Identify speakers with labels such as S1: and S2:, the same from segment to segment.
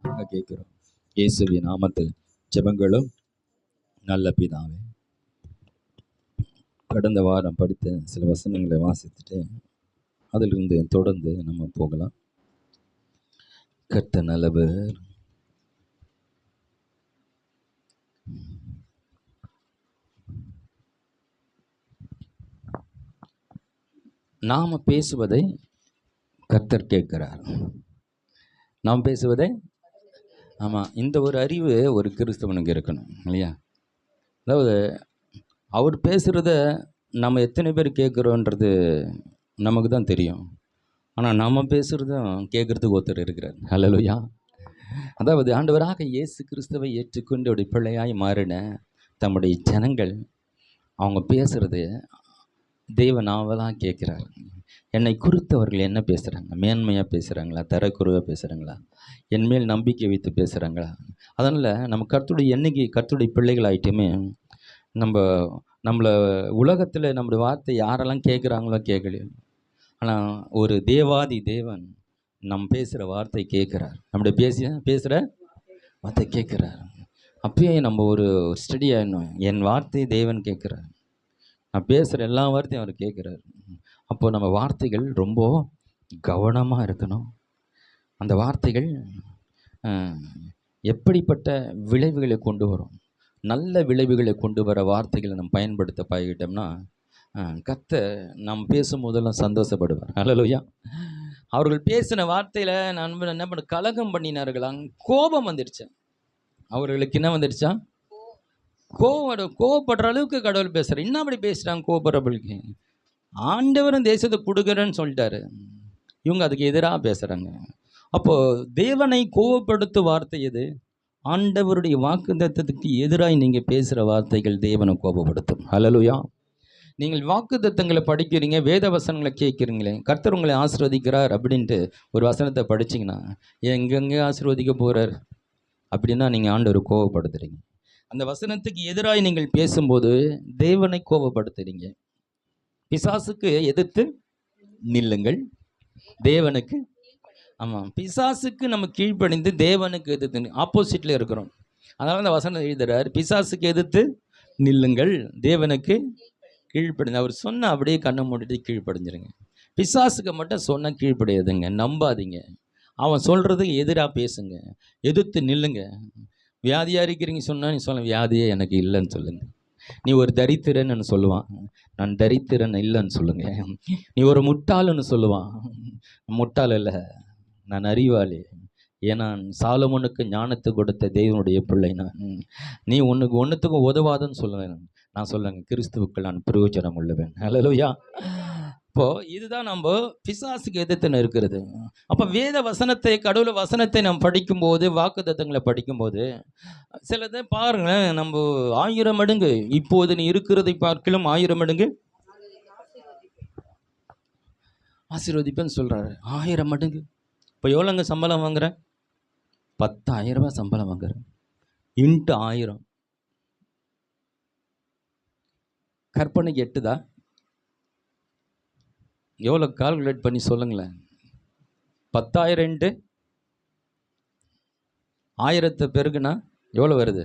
S1: நாங்கள் கேட்குறோம். இயேசுவின் நாமத்தில் ஜெபங்களும் நல்ல பிதாவே. கடந்த வாரம் படித்த சில வசனங்களை வாசித்துட்டு அதிலிருந்து தொடர்ந்து நம்ம போகலாம். கர்த்தர் நல்லவர். நாம பேசுவதை கர்த்தர் கேட்கிறார். நாம் பேசுவதை ஆமாம், இந்த ஒரு அறிவு ஒரு கிறிஸ்தவனுக்கு இருக்கணும் இல்லையா? அதாவது அவர் பேசுகிறத நம்ம எத்தனை பேர் கேட்குறோன்றது நமக்கு தான் தெரியும். ஆனால் நம்ம பேசுகிறதும் கேட்குறதுக்கு ஒருத்தர் இருக்கிறார். ஹல்லேலூயா. அதாவது ஆண்டவராக இயேசு கிறிஸ்துவை ஏற்றுக்கொண்டு அவருடைய பிள்ளையாய் மாறின தம்முடைய ஜனங்கள் அவங்க பேசுகிறது தெய்வ நாவலாக கேட்குறாங்க. என்னை குறித்தவர்கள் என்ன பேசுகிறாங்க? மேன்மையாக பேசுகிறாங்களா, தரக்குறைவாக பேசுகிறாங்களா, என் மேல் நம்பிக்கை வைத்து பேசுகிறாங்களா? அதனால் நம்ம கர்த்தருடைய எண்ணிக்கை கர்த்தருடைய பிள்ளைகள் ஆகிட்டுமே நம்மளை உலகத்தில் நம்முடைய வார்த்தை யாரெல்லாம் கேட்குறாங்களோ கேட்கலையோ, ஆனால் ஒரு தேவாதி தேவன் நம்ம பேசுகிற வார்த்தை கேட்குறார். நம்முடைய பேசுகிற வார்த்தை கேட்குறார். அப்பயே நம்ம ஒரு ஸ்டடி ஆகிடணும். என் வார்த்தை தேவன் கேட்குறார், நான் பேசுகிற எல்லா வார்த்தையும் அவர் கேட்குறாரு. அப்போது நம்ம வார்த்தைகள் ரொம்ப கவனமாக இருக்கணும். அந்த வார்த்தைகள் எப்படிப்பட்ட விளைவுகளை கொண்டு வரும்? நல்ல விளைவுகளை கொண்டு வர வார்த்தைகளை நம்ம பயன்படுத்த பழகிட்டோம்னா கர்த்தர் நம்ம பேசும்போதெல்லாம் சந்தோஷப்படுவார். ஹல்லேலூயா. அவர்கள் பேசின வார்த்தையில் நான் என்ன பண்ண கலகம் பண்ணினார்களா? கோபம் வந்துடுச்சு. அவர்களுக்கு என்ன வந்துடுச்சா? கோவப்படுற அளவுக்கு கடவுள் பேசுகிறார். என்ன அப்படி பேசுகிறாங்க? கோபப்படுறவர்களுக்கு ஆண்டவரும் தேசத்தை கொடுக்குறேன்னு சொல்லிட்டாரு. இவங்க அதுக்கு எதிராக பேசுகிறாங்க. அப்போது தேவனை கோபப்படுத்தும் வார்த்தை எது? ஆண்டவருடைய வாக்குத்தத்தத்துக்கு எதிராக நீங்கள் பேசுகிற வார்த்தைகள் தேவனை கோபப்படுத்தும். ஹல்லேலூயா. நீங்கள் வாக்குத்தத்தங்களை படிக்கிறீங்க, வேத வசனங்களை கேட்குறீங்களே, கர்த்தர் உங்களை ஆசீர்வதிக்கிறார் அப்படின்ட்டு ஒரு வசனத்தை படிச்சிங்கன்னா எங்கெங்கே ஆசீர்வதிக்க போகிறார் அப்படின்னா நீங்கள் ஆண்டவரை கோபப்படுத்துறீங்க. அந்த வசனத்துக்கு எதிராக நீங்கள் பேசும்போது தேவனை கோபப்படுத்துறீங்க. பிசாசுக்கு எதிர்த்து நில்லுங்கள், தேவனுக்கு. ஆமாம், பிசாசுக்கு நம்ம கீழ்ப்படிந்து தேவனுக்கு எதிர்த்து ஆப்போசிட்டில் இருக்கிறோம். அதனால அந்த வசனம் எழுதுறார், பிசாசுக்கு எதிர்த்து நில்லுங்கள், தேவனுக்கு கீழ்ப்படிந்து. அவர் சொன்ன அப்படியே கண்ணை மூடிட்டு கீழ்ப்படிஞ்சிருங்க. பிசாசுக்கு மட்டும் சொன்னால் கீழ்ப்படியாதுங்க, நம்பாதீங்க. அவன் சொல்கிறதுக்கு எதிராக பேசுங்க, எதிர்த்து நில்லுங்க. வியாதியாக இருக்கிறீங்க சொன்னால் நீ சொல்ல, வியாதியே எனக்கு இல்லைன்னு சொல்லுங்கள். நீ ஒரு தரித்திரன்னு சொல்லுவான், நான் தரித்திரன் இல்லைன்னு சொல்லுங்க. நீ ஒரு முட்டாளுன்னு சொல்லுவான், முட்டாள் இல்லை, நான் அறிவாளி, ஏன்னா சாலமோனுக்கு ஞானத்தை கொடுத்த தேவனுடைய பிள்ளை நான். நீ ஒன்றுத்துக்கும் உதவாதுன்னு சொல்லுவேன். நான் சொல்லுங்க, கிறிஸ்துவுக்குள் நான் பிரயோஜனம் உள்ளவன். ஹல்லேலூயா. இப்போது இதுதான் நம்ம பிசாசுக்கு எதிர்த்துன்னு இருக்கிறது. அப்போ வேத வசனத்தை, கடவுள் வசனத்தை நம்ம படிக்கும்போது, வாக்குத்தத்தங்களை படிக்கும்போது சிலதை பாருங்களேன், நம்ம 1000 மடங்கு இப்போது நீ இருக்கிறதை பார்க்கலும் 1000 மடங்கு ஆசீர்வதிப்பேன்னு சொல்கிறாரு. 1000 மடங்கு. இப்போ எவ்வளோங்க சம்பளம் வாங்குறேன்? 10,000 ரூபாய் சம்பளம் வாங்குறேன். இன்ட்டு 1000 கற்பனைக்கு எட்டுதா? எவ்வளோ கால்குலேட் பண்ணி சொல்லுங்களேன். 10,000 இன்ட்டு 1000 பெருகுனா எவ்வளோ வருது?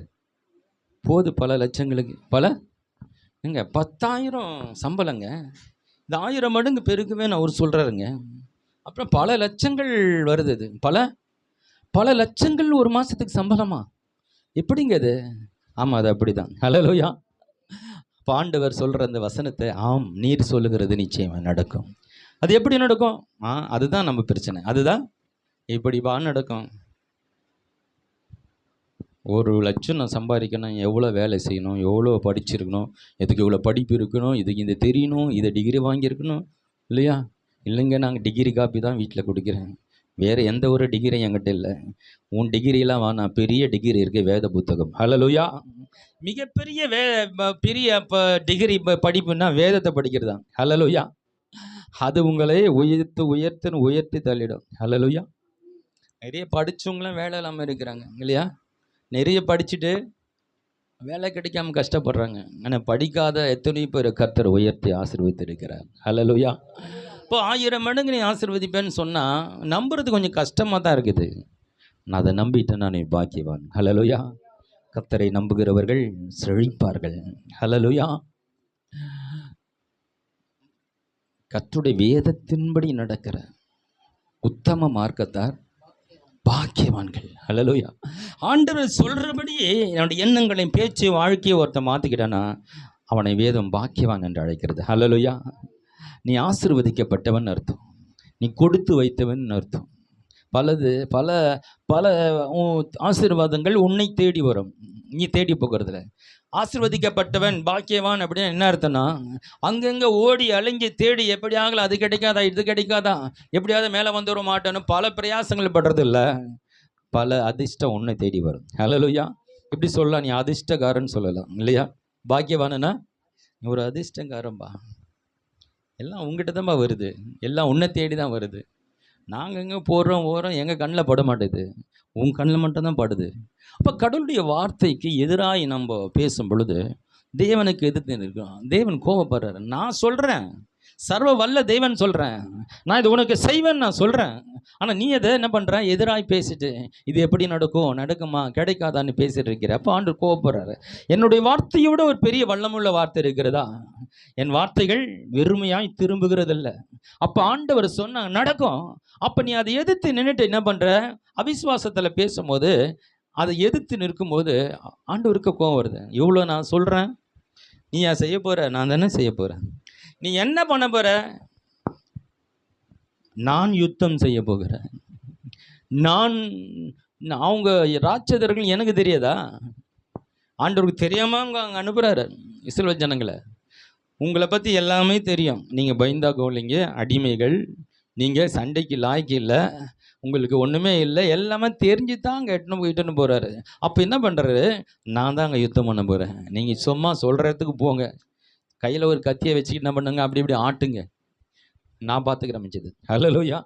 S1: போது பல லட்சங்களுக்கு. எங்க 10,000 சம்பளங்க, இந்த 1000 மடங்கு பெருகுவேன்னு அவர் சொல்கிறாருங்க. அப்புறம் பல லட்சங்கள் வருது. இது பல லட்சங்கள் ஒரு மாதத்துக்கு சம்பளமா? எப்படிங்க அது? ஆமாம், அது அப்படி தான். ஹல்லேலூயா. ஆண்டவர் சொல்கிற அந்த வசனத்தை, ஆம் நீர் சொல்லுகிறது நிச்சயமாக நடக்கும். அது எப்படி நடக்கும்? அதுதான் நம்ம பிரச்சனை. அதுதான் இப்படி நடக்கும். 1,00,000 நான் சம்பாதிக்கணும், எவ்வளோ வேலை செய்யணும், எவ்வளோ படிச்சிருக்கணும், எதுக்கு இவ்வளோ படிப்பு இருக்கணும், இதுக்கு இந்த தெரியணும், இதை டிகிரி வாங்கியிருக்கணும் இல்லையா? இல்லைங்க, நாங்கள் டிகிரி காப்பி தான் வீட்டில் கொடுக்குறேன், வேறு எந்த ஒரு டிகிரி என்கிட்ட இல்லை. உன் டிகிரியெல்லாம் வேணாம், பெரிய டிகிரி இருக்குது, வேத புத்தகம். ஹல்லேலூயா. மிகப்பெரிய பெரிய டிகிரி படிப்புன்னா வேதத்தை படிக்கிறது தான். ஹல்லேலூயா. அது உங்களை உயர்த்தி தள்ளிடும். ஹல்லேலூயா. நிறைய படித்தவங்களாம் வேலை இல்லாமல் இருக்கிறாங்க இல்லையா? நிறைய படிச்சுட்டு வேலை கிடைக்காம கஷ்டப்படுறாங்க. ஆனால் படிக்காத எத்தனையோ பேர் கர்த்தர் உயர்த்தி ஆசீர்வதித்து இருக்கிறார். ஹல்லேலூயா. இப்போ 1000 மடங்கு நீ ஆசீர்வதிப்பேன்னு சொன்னால் நம்புறது கொஞ்சம் கஷ்டமாக தான் இருக்குது. நான் அதை நம்பிட்டேன்னா நீ பாக்கியவான். ஹல்லேலூயா. கர்த்தரை நம்புகிறவர்கள் செழிப்பார்கள். ஹல்லேலூயா. கர்த்தருடைய வேதத்தின்படி நடக்கிற உத்தம மார்க்கத்தார் பாக்கியவான்கள். ஹல்லேலூயா. ஆண்டவர் சொல்றபடியே என்னுடைய எண்ணங்களையும் பேச்சு வாழ்க்கையை ஒருத்தன் மாற்றிக்கிட்டானா அவனை வேதம் பாக்கியவான் என்று அழைக்கிறது. ஹல்லேலூயா. நீ ஆசீர்வதிக்கப்பட்டவன் அர்த்தம், நீ கொடுத்து வைத்தவன் அர்த்தம். பல பல ஆசீர்வாதங்கள் உன்னை தேடி வரும், நீ தேடி போகிறதுல. ஆசீர்வதிக்கப்பட்டவன் பாக்கியவான் அப்படின்னு என்ன அர்த்தம்னா, அங்கங்கே ஓடி அலைஞ்சி தேடி எப்படியாகல அது கிடைக்காதா இது கிடைக்காதா எப்படியாவது மேலே வந்துட மாட்டேன்னு பல பிரயாசங்கள் படுறது இல்லை. பல அதிர்ஷ்டம் உன்னை தேடி வரும். ஹல்லேலூயா. இப்படி சொல்லலாம், நீ அதிர்ஷ்டக்காரன் சொல்லலாம் இல்லையா? பாக்கியவானா நீ ஒரு அதிர்ஷ்டக்காரன்பா. எல்லாம் உங்ககிட்ட தான்ப்பா வருது, எல்லாம் உன்னை தேடி தான் வருது. நாங்கள் எங்கே போடுறோம் ஓடுறோம் எங்கள் கண்ணில் பட மாட்டேது, உன் கண்ணில் மட்டும்தான் படுது. அப்போ கடவுளுடைய வார்த்தைக்கு எதிராக நம்ம பேசும் பொழுது தேவனுக்கு எதிர்த்து இருக்கோம். தேவன் கோபப்படுறாரு. நான் சொல்கிறேன், சர்வ வல்ல தேவன் சொல்கிறேன், நான் இது உனக்கு செய்வேன் நான் சொல்கிறேன். ஆனால் நீ அதை என்ன பண்ணுற, எதிராக பேசிட்டு இது எப்படி நடக்கும் நடக்குமா கிடைக்காதான்னு பேசிட்டு இருக்கிற. அப்போ ஆண்டவர் கோபப்படுறாரு. என்னுடைய வார்த்தையோட ஒரு பெரிய வல்லமுள்ள வார்த்தை இருக்கிறதா? என் வார்த்தைகள் வெறுமையாய் திரும்புகிறதில்ல. அப்போ ஆண்டவர் சொன்ன நடக்கும். அப்போ நீ அதை எதிர்த்து நின்றுட்டு என்ன பண்ணுற, அவிசுவாசத்தில் பேசும்போது அதை எதிர்த்து நிற்கும்போது ஆண்டவருக்கு கோபம் வருது. இவ்வளோ நான் சொல்கிறேன், நீ ஏன் செய்ய போகிற? நான் தானே செய்ய போகிறேன். நீ என்ன பண்ண போகிற? நான் யுத்தம் செய்ய போகிறேன். அவங்க ராட்சதர்கள் எனக்கு தெரியாதா? ஆண்டவருக்கு தெரியாமல் அங்கே அனுப்புகிறாரு இஸ்ரவேல் ஜனங்களை. உங்களை பற்றி எல்லாமே தெரியும். நீங்கள் பயந்தா கோலிங்க, அடிமைகள், நீங்கள் சண்டைக்கு லாய்க்கு இல்லை, உங்களுக்கு ஒன்றுமே இல்லை, எல்லாமே தெரிஞ்சு தான் அங்கே இட்டுன்னு போகிறாரு. அப்போ என்ன பண்ணுறாரு, நான் தான் அங்கே யுத்தம் பண்ண போகிறேன், நீங்கள் சும்மா சொல்கிறதுக்கு போங்க, கையில் ஒரு கத்தியை வச்சுக்கிட்டு என்ன பண்ணுங்க, அப்படி இப்படி ஆட்டுங்க, நான் பார்த்துக்கிறேன் மிச்சது. ஹல்லேலூயா.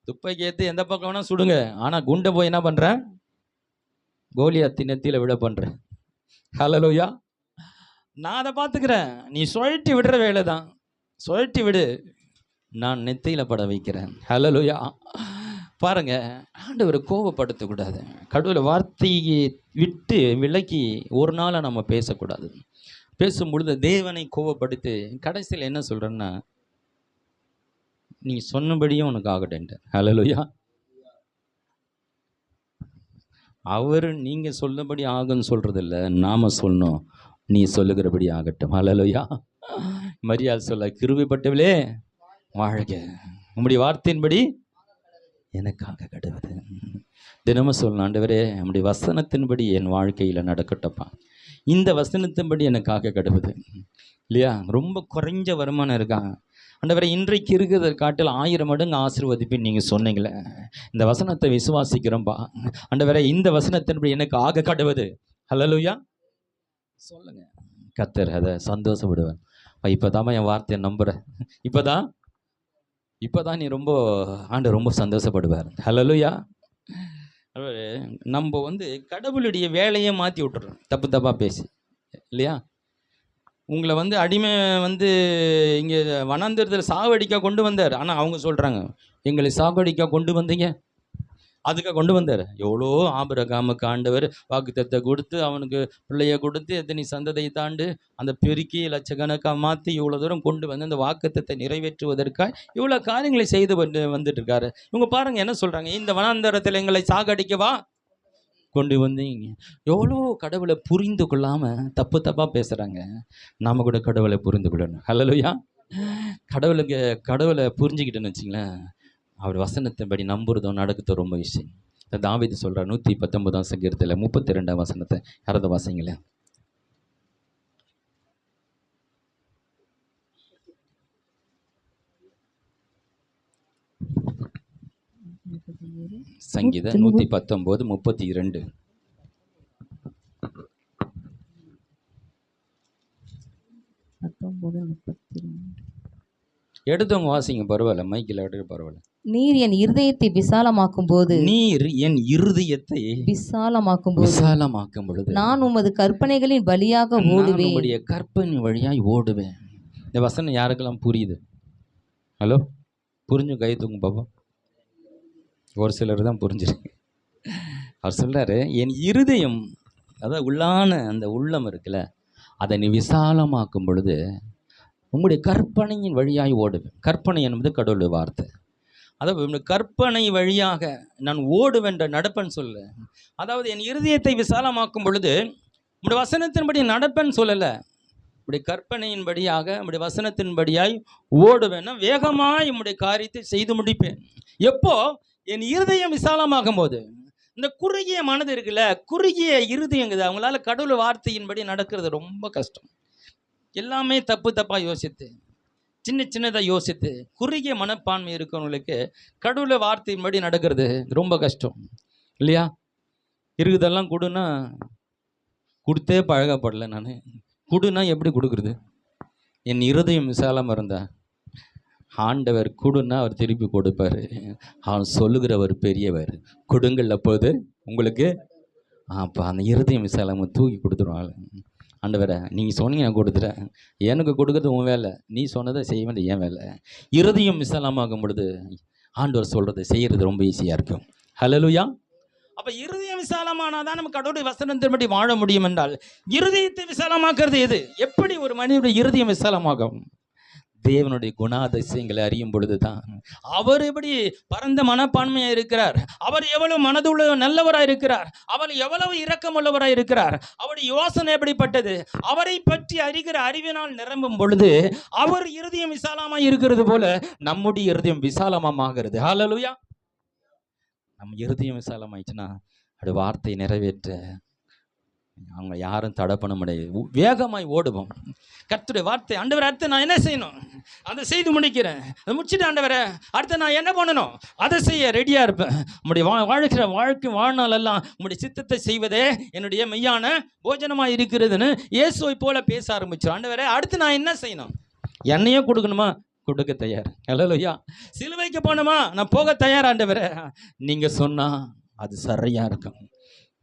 S1: துப்பைக்கு ஏற்று எந்த பக்கம் வேணால் சுடுங்க, ஆனால் குண்டை போய் என்ன பண்ணுறேன், கோலியாத்தி நெத்தியில் விட பண்ணுறேன். ஹல்லேலூயா. நான் அதை பார்த்துக்கிறேன், நீ சுழட்டி விடுற வேலை தான், சுழட்டி விடு, நான் நெத்தியில் பட வைக்கிறேன். ஹல்லேலூயா. பாருங்க, ஆண்டவரை கோபப்படுத்தக்கூடாது. கடவுளை வார்த்தையை விட்டு விலக்கி ஒரு நாளை நம்ம பேசக்கூடாது. பேசும் பொழுது தேவனை கோபப்படுத்தி கடைசியில் என்ன சொல்கிறேன்னா, நீ சொன்னபடியும் உனக்கு ஆகட்டேன்ட்டு. ஹல்லேலூயா. அவர் நீங்கள் சொன்னபடி ஆகுன்னு சொல்கிறது இல்லை, நாம் சொல்லணும், நீ சொல்லுகிறபடி ஆகட்டும். ஹல்லேலூயா. மரியாள் சொல்ல, கிருபைப்பட்டவளே வாழ்க, உம்முடைய வார்த்தையின்படி எனக்காக கடவுது. தினமும் சொல்லணும், ஆண்டவரே நம்முடைய வசனத்தின்படி என் வாழ்க்கையில் நடக்கட்டப்பா, இந்த வசனத்தின்படி எனக்காக கடவுது இல்லையா? ரொம்ப குறைஞ்ச வருமானம் இருக்காங்க, ஆண்டவரே இன்றைக்கு இருக்கிறத காட்டில் 1000 மடங்கு ஆசீர்வதிப்பின்னு நீங்கள் சொன்னீங்களே, இந்த வசனத்தை விசுவாசிக்கிறோம்பா ஆண்டவரே, இந்த வசனத்தின்படி எனக்கு ஆக கடவுது. ஹல்லேலூயா. சொல்லுங்க, கர்த்தர் அதை சந்தோஷப்படுவேன். இப்போதாம்மா என் வார்த்தையை நம்புகிறேன், இப்போதான் நீ ரொம்ப சந்தோஷப்படுவார். ஹல்லேலூயா. நம்ம கடவுளுடைய வேலையை மாற்றி விட்டுறோம், தப்பாக பேசி இல்லையா? உங்களை அடிமை இங்கே வனாந்திரத்தில் சாவடிக்க கொண்டு வந்தார். ஆனால் அவங்க சொல்கிறாங்க, எங்களை சாவடிக்க கொண்டு வந்தீங்க, அதுக்காக கொண்டு வந்தார். எவ்வளோ ஆபிரகாமுக்கு ஆண்டவர் வாக்குத்தத்தத்தை கொடுத்து, அவனுக்கு பிள்ளையை கொடுத்து, எத்தனை சந்ததியை தாண்டு அந்த பெருக்கி லட்சக்கணக்காக மாற்றி இவ்வளோ தூரம் கொண்டு வந்து அந்த வாக்குத்தத்தை நிறைவேற்றுவதற்காக இவ்வளோ காரியங்களை செய்து வந்துட்டு இருக்காரு. இவங்க பாருங்கள் என்ன சொல்கிறாங்க, இந்த வனாந்தரத்தில் எங்களை சாகடிக்கவா கொண்டு வந்தீங்க. எவ்வளோ கடவுளை புரிந்து கொள்ளாமல் தப்பாக பேசுகிறாங்க. நாம் கூட கடவுளை புரிந்து கொள்ளணும். ஹல்லேலூயா. கடவுளை புரிஞ்சுக்கிட்டேன்னு வச்சிங்களேன், அவர் வசனத்தின்படி நம்புறதும் நடக்குது ரொம்ப விஷயம். தாவீது சொல்கிறார் 119ஆம் சங்கீதத்தில் 32ஆம் வசனத்தை யாராவது வாசிங்களேன். சங்கீதம் 119:32. எடுத்தவங்க வாசிங்க, பரவாயில்ல, மைக்கில் எடுக்க பரவாயில்ல.
S2: நீர் என் இருதயத்தை விசாலமாக்கும் போது,
S1: நீர் என் இருதயத்தை விசாலமாக்கும் பொழுது
S2: நான் உமது கற்பனைகளின் வழியாக ஓடுவேன்.
S1: உம்முடைய கற்பனை வழியாய் ஓடுவேன். இந்த வசனம் யாருக்கெல்லாம் புரியுது? ஹலோ, புரிஞ்சு கை தூங்க பாப்பா. ஒரு சிலர் தான் புரிஞ்சிருக்கு. அவர் சொல்றாரு, என் இருதயம், அதாவது உள்ளான அந்த உள்ளம் இருக்குல்ல, அதை நீ விசாலமாக்கும் பொழுது உங்களுடைய கற்பனையின் வழியாய் ஓடுவேன். கற்பனை என்பது கடவுளுடைய வார்த்தை. அதாவது உங்களுடைய கற்பனை வழியாக நான் ஓடுவென்ற நடப்பேன்னு சொல்லு. அதாவது என் இருதயத்தை விசாலமாக்கும் பொழுது உங்களுடைய வசனத்தின்படி நடப்பேன்னு சொல்லலை. உடைய கற்பனையின்படியாக உடைய வசனத்தின்படியாய் ஓடுவேன்னா வேகமாய் உம்முடைய காரியத்தை செய்து முடிப்பேன். எப்போ? என் இருதயம் விசாலமாகும் போது. இந்த குறுகிய மனது இருக்குல்ல, குறுகிய இருதயங்குது, அவங்களால கடவுள் வார்த்தையின்படி நடக்கிறது ரொம்ப கஷ்டம். எல்லாமே தப்பு தப்பாக யோசித்து, சின்ன சின்னதாக யோசித்து, குறுகிய மனப்பான்மை இருக்கிறவங்களுக்கு கடவுளை வார்த்தையின்படி நடக்கிறது ரொம்ப கஷ்டம் இல்லையா? இருக்குதெல்லாம் கொடுன்னா கொடுத்தே பழகப்படலை நான். கொடுனா எப்படி கொடுக்குறது? என் இருதயம் விசாலமாக இருந்தா ஆண்டவர் கொடுன்னா அவர் திருப்பி கொடுப்பார். அவர் சொல்லுகிறவர் பெரியவர். கொடுங்கள் அப்போது உங்களுக்கு. அப்போ அந்த இருதயம் விசாலமாக தூக்கி கொடுத்துருவாள். ஆண்டவரை நீங்கள் சொன்னீங்க நான் கொடுத்துறேன், எனக்கு கொடுக்குறது உன் வேலை, நீ சொன்னதை செய்ய வேண்டிய என் வேலை. இருதயம் விசாலமாகும் பொழுது ஆண்டவர் சொல்கிறத செய்கிறது ரொம்ப ஈஸியாக இருக்கும். ஹல்லேலூயா. அப்போ இருதயம் விசாலமானாதான் நம்ம கடவுளுடைய வசனத்தின்படி வாழ முடியும். என்றால் இருதயத்தை விசாலமாக்குறது எது? எப்படி ஒரு மனிதனுடைய இருதயம் விசாலமாகும்? தேவனுடைய குணாதிசயங்களை அறியும் பொழுது தான். அவர் எப்படி பரந்த மனப்பான்மையாக இருக்கிறார், அவர் எவ்வளவு மனதுள்ள நல்லவராக இருக்கிறார், அவர் எவ்வளவு இரக்கமுள்ளவராக இருக்கிறார், அவருடைய யோசனை எப்படிப்பட்டது, அவரை பற்றி அறிகிற அறிவினால் நிரம்பும் பொழுது அவர் இருதயம் விசாலமாக இருக்கிறது போல நம்முடைய இருதயம் விசாலமாகிறது. ஹல்லேலூயா. நம்ம இருதயம் விசாலமாயிடுச்சுன்னா அது வார்த்தை நிறைவேற்ற அவங்க யாரும் தடை பண்ண முடியாது. வேகமாய் ஓடுவோம். கர்த்தருடைய வார்த்தை, ஆண்டவரை அடுத்து நான் என்ன செய்யணும் அதை செய்து முடிக்கிறேன், அதை முடிச்சுட்டு ஆண்டவரை அடுத்து நான் என்ன பண்ணணும் அதை செய்ய ரெடியாக இருப்பேன். உங்களுடைய வாழ்க்கிற வாழ்க்கை வாழ்நாளெல்லாம் உங்களுடைய சித்தத்தை செய்வதே என்னுடைய மெய்யான போஜனமாக இருக்கிறதுன்னு இயேசுவை போல பேச ஆரம்பிச்சோம். ஆண்டவரை அடுத்து நான் என்ன செய்யணும்? என்னையே கொடுக்கணுமா? கொடுக்க தயார். ஹல்லேலூயா. சிலுவைக்கு போகணுமா? நான் போக தயார் ஆண்டவரே. நீங்கள் சொன்னால் அது சரியாக இருக்கும்,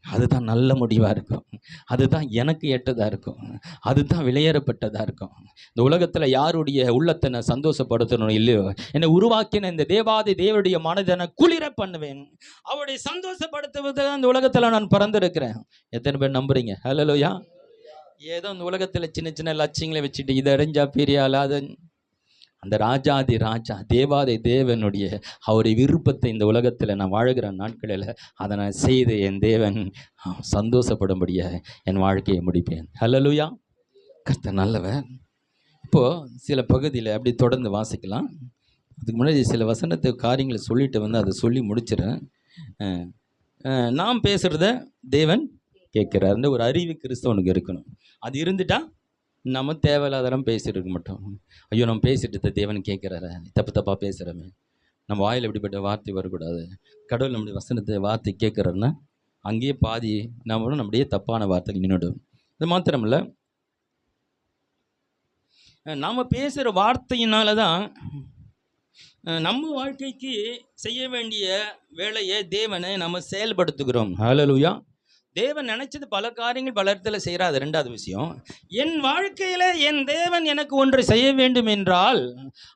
S1: அதுதான் நல்ல முடிவாக இருக்கும், அதுதான் எனக்கு ஏற்றதாக இருக்கும், அதுதான் விலையேறப்பட்டதாக இருக்கும். இந்த உலகத்தில் யாருடைய உள்ளத்தை நான் சந்தோஷப்படுத்தணும் இல்லையோ, என்னை உருவாக்கின இந்த தேவாதி தேவனுடைய மனதை நான் குளிர பண்ணுவேன். அவருடைய சந்தோஷப்படுத்துவது இந்த உலகத்தில் நான் பிறந்திருக்கிறேன். எத்தனை பேர் நம்புறீங்க? ஹல்லேலூயா. ஏதோ இந்த உலகத்தில் சின்ன சின்ன லட்சியங்களை வச்சுட்டு இதை அறிஞ்சா பெரியால் அது அந்த ராஜாதி ராஜா தேவாதி தேவனுடைய அவருடைய விருப்பத்தை இந்த உலகத்தில் நான் வாழ்கிற நாட்களில் அதை நான் செய்து என் தேவன் சந்தோஷப்படும்படியாக என் வாழ்க்கையை முடிப்பேன். ஹல்லேலூயா. கர்த்தர் நல்லவர். இப்போது சில பகுதியில் அப்படி தொடர்ந்து வாசிக்கலாம். அதுக்கு முன்னாடி சில வசனத்தை காரியங்களை சொல்லிட்டு அதை சொல்லி முடிச்சிடறேன். நாம் பேசுகிறத தேவன் கேட்குறாருன்னு ஒரு அறிவு கிறிஸ்தவனுக்கு இருக்கணும். அது இருந்துட்டா நம்ம தேவையில்லாதெல்லாம் பேசிட்டு இருக்க மாட்டோம். ஐயோ நம்ம பேசிட்டு தேவன் கேட்குறாரு, தப்பு தப்பாக பேசுகிறோமே, நம்ம வாயில் எப்படிப்பட்ட வார்த்தை வரக்கூடாது. கடவுள் நம்முடைய வசனத்தை வார்த்தை கேட்குறாருன்னா அங்கேயே பாதி நம்மளும் நம்முடைய தப்பான வார்த்தைகள் நின்றுடும். இது மாத்திரமில்ல, நாம் பேசுகிற வார்த்தையினால தான் நம்ம வாழ்க்கைக்கு செய்ய வேண்டிய வேலையை தேவனை நம்ம செயல்படுத்துகிறோம். ஹல்லேலூயா. தேவன் நினைச்சது பல காரியங்கள் பல இடத்துல செய்கிறார். அது ரெண்டாவது விஷயம். என் வாழ்க்கையில் என் தேவன் எனக்கு ஒன்று செய்ய வேண்டும் என்றால்,